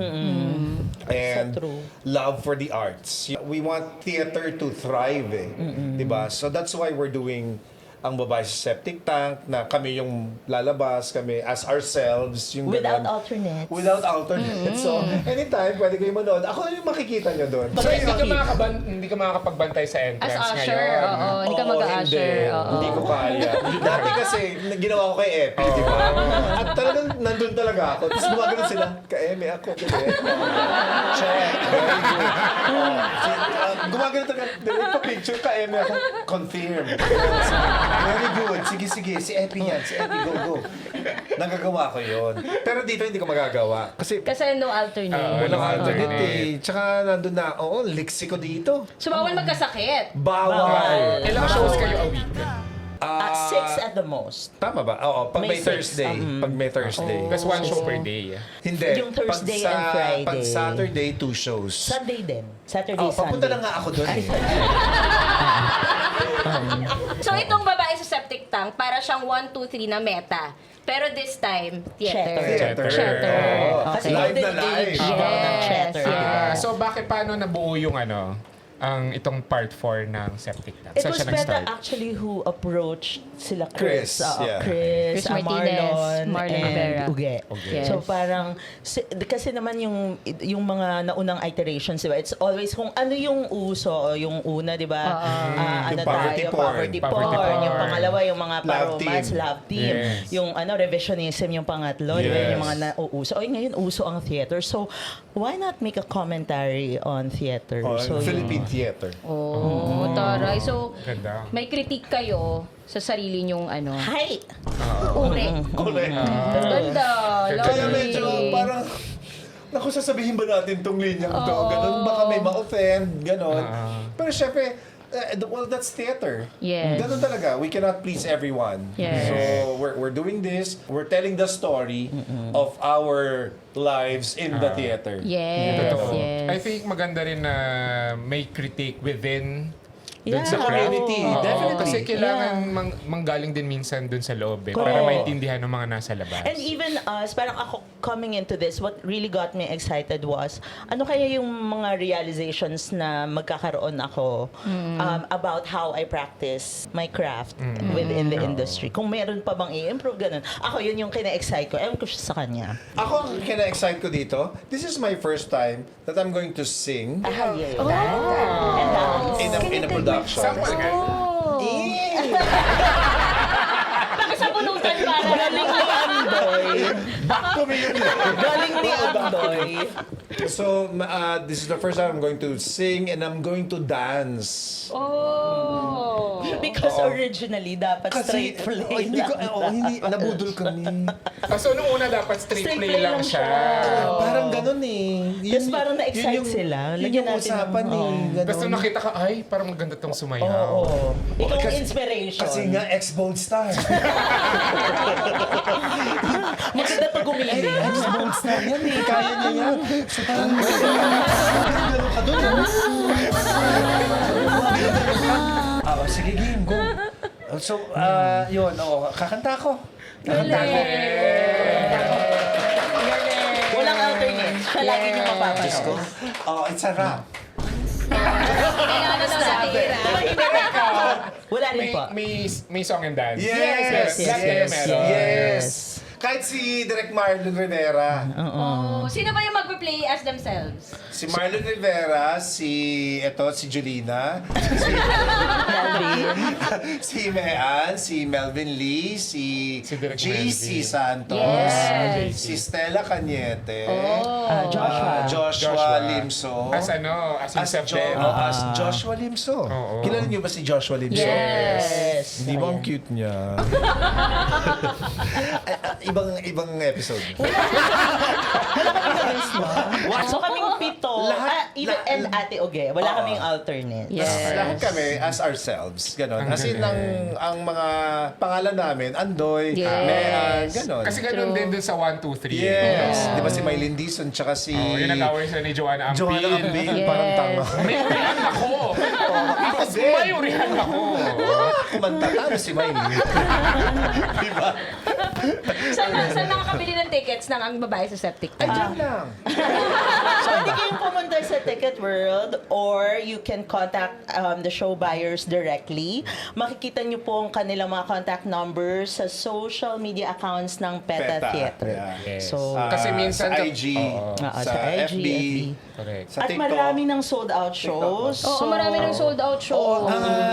and So true. love for the arts. We want theater to thrive, diba? So that's why we're doing ang babae sa septic tank, na kami yung lalabas, kami as ourselves, yung Without ganon. alternates. Without alternates. So, anytime, pwede kayo manood. Ako yung makikita nyo doon. So, hindi ka makakapagbantay sa entrance As usher, ngayon. oo. Hindi ka Oo, mag-usher. Hindi, Oo. hindi ko kaya. Dati kasi, ginawa ko kay Epi, di ba? At talagang nandun talaga ako. Tapos gumagano sila, ka-Emi ako. Check. Very good. Gumagano talaga, direct pa picture, ka-Emi ako. Confirm. Very good. Sige. Si Epi yan. Si Epi, go. Nagagawa ko yon. Pero dito hindi ko magagawa. Kasi Kasi no alternate. walang Oo. alternate eh. Tsaka nandun na, liksi ko dito. So, bawal magkasakit. Bawal. Ilang shows kayo a week? 6 at the most. Tama ba? Oo, pag may May 6, Thursday. Pag may Thursday. That's one show per day. Hindi. Yung Thursday pag and Friday. Pag Saturday, 2 shows. Sunday din. Saturday, Papunta Sunday. na nga ako doon eh. So, itong babae sa septic tank, para siyang 1, 2, 3 na meta. Pero this time, theater. Theater. Theater. Oo. Kasi Live golden na live. age Yes, ng theater. yes. So, paano nabuo yung ang itong part 4 ng septic tank? It Saan was siya Beta nag-start? actually who approached sila Chris. Chris, yeah. Chris, Chris Martinez, Marlon Vera. and Uge. Yes. So parang, kasi naman yung mga naunang iterations, diba? It's always kung ano yung uso, yung una, diba? Yung poverty porn. Poverty Poverty porn. porn. Yung pangalawa, yung mga Love paromance, team. love team. Yes. Yung revisionism, yung pangatlo, diba? Yes. Yung mga nauuso. Ngayon, uso ang theater. So, why not make a commentary on theater? So, Philippine theater. Oh, taray. So, Ganda. may kritik kayo sa sarili nyong Hi! uri. Correct. Ganda. Kaya Lovely. medyo parang, naku, sasabihin ba natin tong linyang to? Ganon, baka may ma-offend, ganon. Pero syempre, that's theater. Yes. Ganon talaga. We cannot please everyone. Yes. So, we're doing this. We're telling the story of our lives in the theater. Yes, Totoo. yes. I think maganda rin na may critique within dun Yeah. sa craft. Community, Oo, definitely. Kasi kailangan Yeah. manggaling din minsan dun sa loob para Correct. maintindihan ng mga nasa labas. And even us, parang ako coming into this, what really got me excited was, ano kaya yung mga realizations na magkakaroon ako about how I practice my craft within the industry. Kung meron pa bang i-improve, ganun. Ako, yun yung kina-excite ko. Ewan ko siya sa kanya. Ako, ang kina-excite ko dito, this is my first time that I'm going to sing Yeah. And dance. in a production. Sample nga. Pakisabunutan para Galing ni Andoy. Back to me yun. Galing ni Andoy. So, this is the first time I'm going to sing and I'm going to dance. Oh. Because originally, dapat straight play hindi ko, lang. hindi, nabudol kami. So, nung una dapat straight play lang siya. Parang ganun ganun eh. Tapos parang na-excite sila. Yun Lagyan yung natin ng- usapan eh. Ganun. Tapos nung nakita ka, ay, parang maganda tong sumayaw. Oo. Ikaw ang Kasi- inspiration. Kasi nga, ex-Bold Star. maganda pag gumiling. Ex-Bold Star yan eh. Kaya niya yan. So, parang ganun ka dun. Sige, game. Go. So, yun. Kakanta ko. Walang alternate. Siya lagi niyo Diyos ko. mapapanood. It's a rap. Kailangan na daw natin Wala rin po. May song and dance. Yes, Lahat kayo meron. Yes. Kahit si Direk Marlon Rivera. Oh, sino ba yung magpe-play as themselves? Si Marlon Rivera, si Julina, si Mean, si Melvin Lee, si Direk JC Melvin. Santos, Yes. si Stella Cañete, Joshua. Joshua Limso. As Joseph din. As Joshua Limso. Oo. Kilala niyo ba si Joshua Limso? Yes. Di ba ang cute niya? ibang episode. So kaming pito. Lahat- Even and Ate Oge. Wala kaming alternate. Yes. Lahat kami as ourselves. Ganon. As in, ang mga pangalan namin, Andoy, Yes. Mean, ganon. Kasi ganun din dun sa 1, 2, 3. Yes. Di ba si Mylene Dizon, tsaka si... Yung nag-away sila ni Joanna Ampil. Joanna Ampil, Yes. parang tanga. May urihan ako. Mas din. may urihan ako. Kumanta talo si Mylene. Di ba? Saan nakakabili ng tickets ng ang babae sa septic tank? Diyan lang. Pwede kayong pumunta sa Ticket World or you can contact the show buyers directly. Makikita niyo po ang kanilang mga contact numbers sa social media accounts ng PETA Theater. Yeah. So, Kasi minsan sa ka- IG, sa sa IG, FB, Correct. sa at TikTok. marami ng sold out shows. Oo, marami ng sold out show.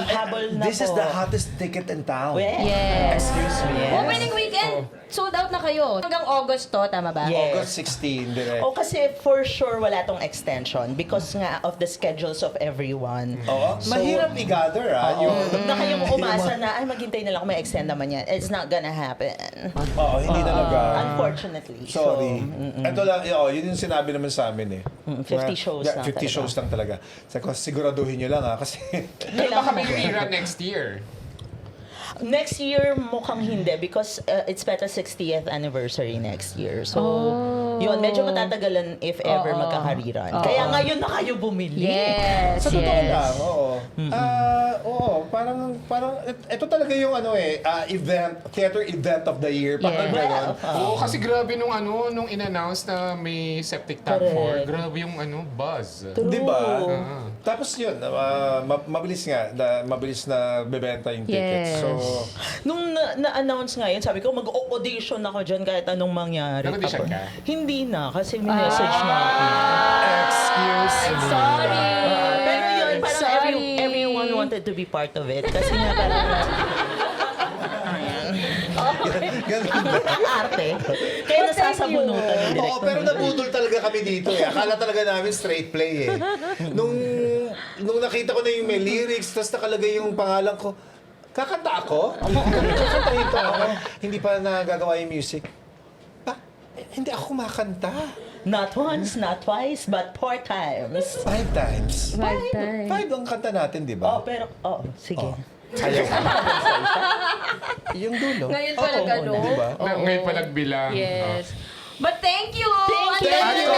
habol na This is po. the hottest ticket in town. Yes. Excuse me. Opening weekend, sold out na kayo. Hanggang August to, tama ba? Yes. August 16, direct. O kasi for sure wala tong extension because nga of the schedules of everyone. Oo. Mahirap i-gather, Huwag na kayong umasa na, ay maghintay na lang kung may extend naman yan. It's not gonna happen. Oo, hindi talaga. Unfortunately. Sorry. Ito lang, yun yung sinabi naman sa amin eh. 50 shows lang 50 talaga. shows lang talaga. Sabi ko, siguraduhin nyo lang ha, kasi... Pero baka may rerun next year. Next year, mukhang hindi because it's PETA 60th anniversary next year. So, yun, medyo matatagalan if ever magkakariran. Kaya ngayon na kayo bumili. Yes, Sa totoo yes. lang, oo. Parang ito talaga yung theater event of the year. Parang Yeah. ganon. Oo, kasi grabe nung in-announce na may septic tank Correct. 4. Grabe yung buzz. Di ba? Tapos yun, mabilis na bebenta yung tickets. Yes. So, Nung na-announce nga yun, sabi ko, mag-audition ako dyan kahit anong mangyari. Nag-audition ka? Hindi na, kasi message na ako. excuse me. Sorry. Pero yun, parang Sorry. everyone wanted to be part of it. Kasi nga parang... Ganun ba? Ang arte. Kaya nasasabunutan yung Oo, director. pero nabudol talaga kami dito eh. Akala talaga namin straight play eh. Nung nakita ko na yung may lyrics, tapos nakalagay yung pangalan ko, kakanta ako? Kakantahin to ako. Hindi pa nagagawa yung music. Hindi ako kumakanta. Not once, not twice, but 4 times. 5 times. 5 times. 5 ang kanta natin, di Oh, ba? pero, sige. Ayaw. Yung dulo. Ngayon pa nag-ano. Di ba? Ngayon pa nagbilang. Yes. But thank you! Thank you. Ang ganda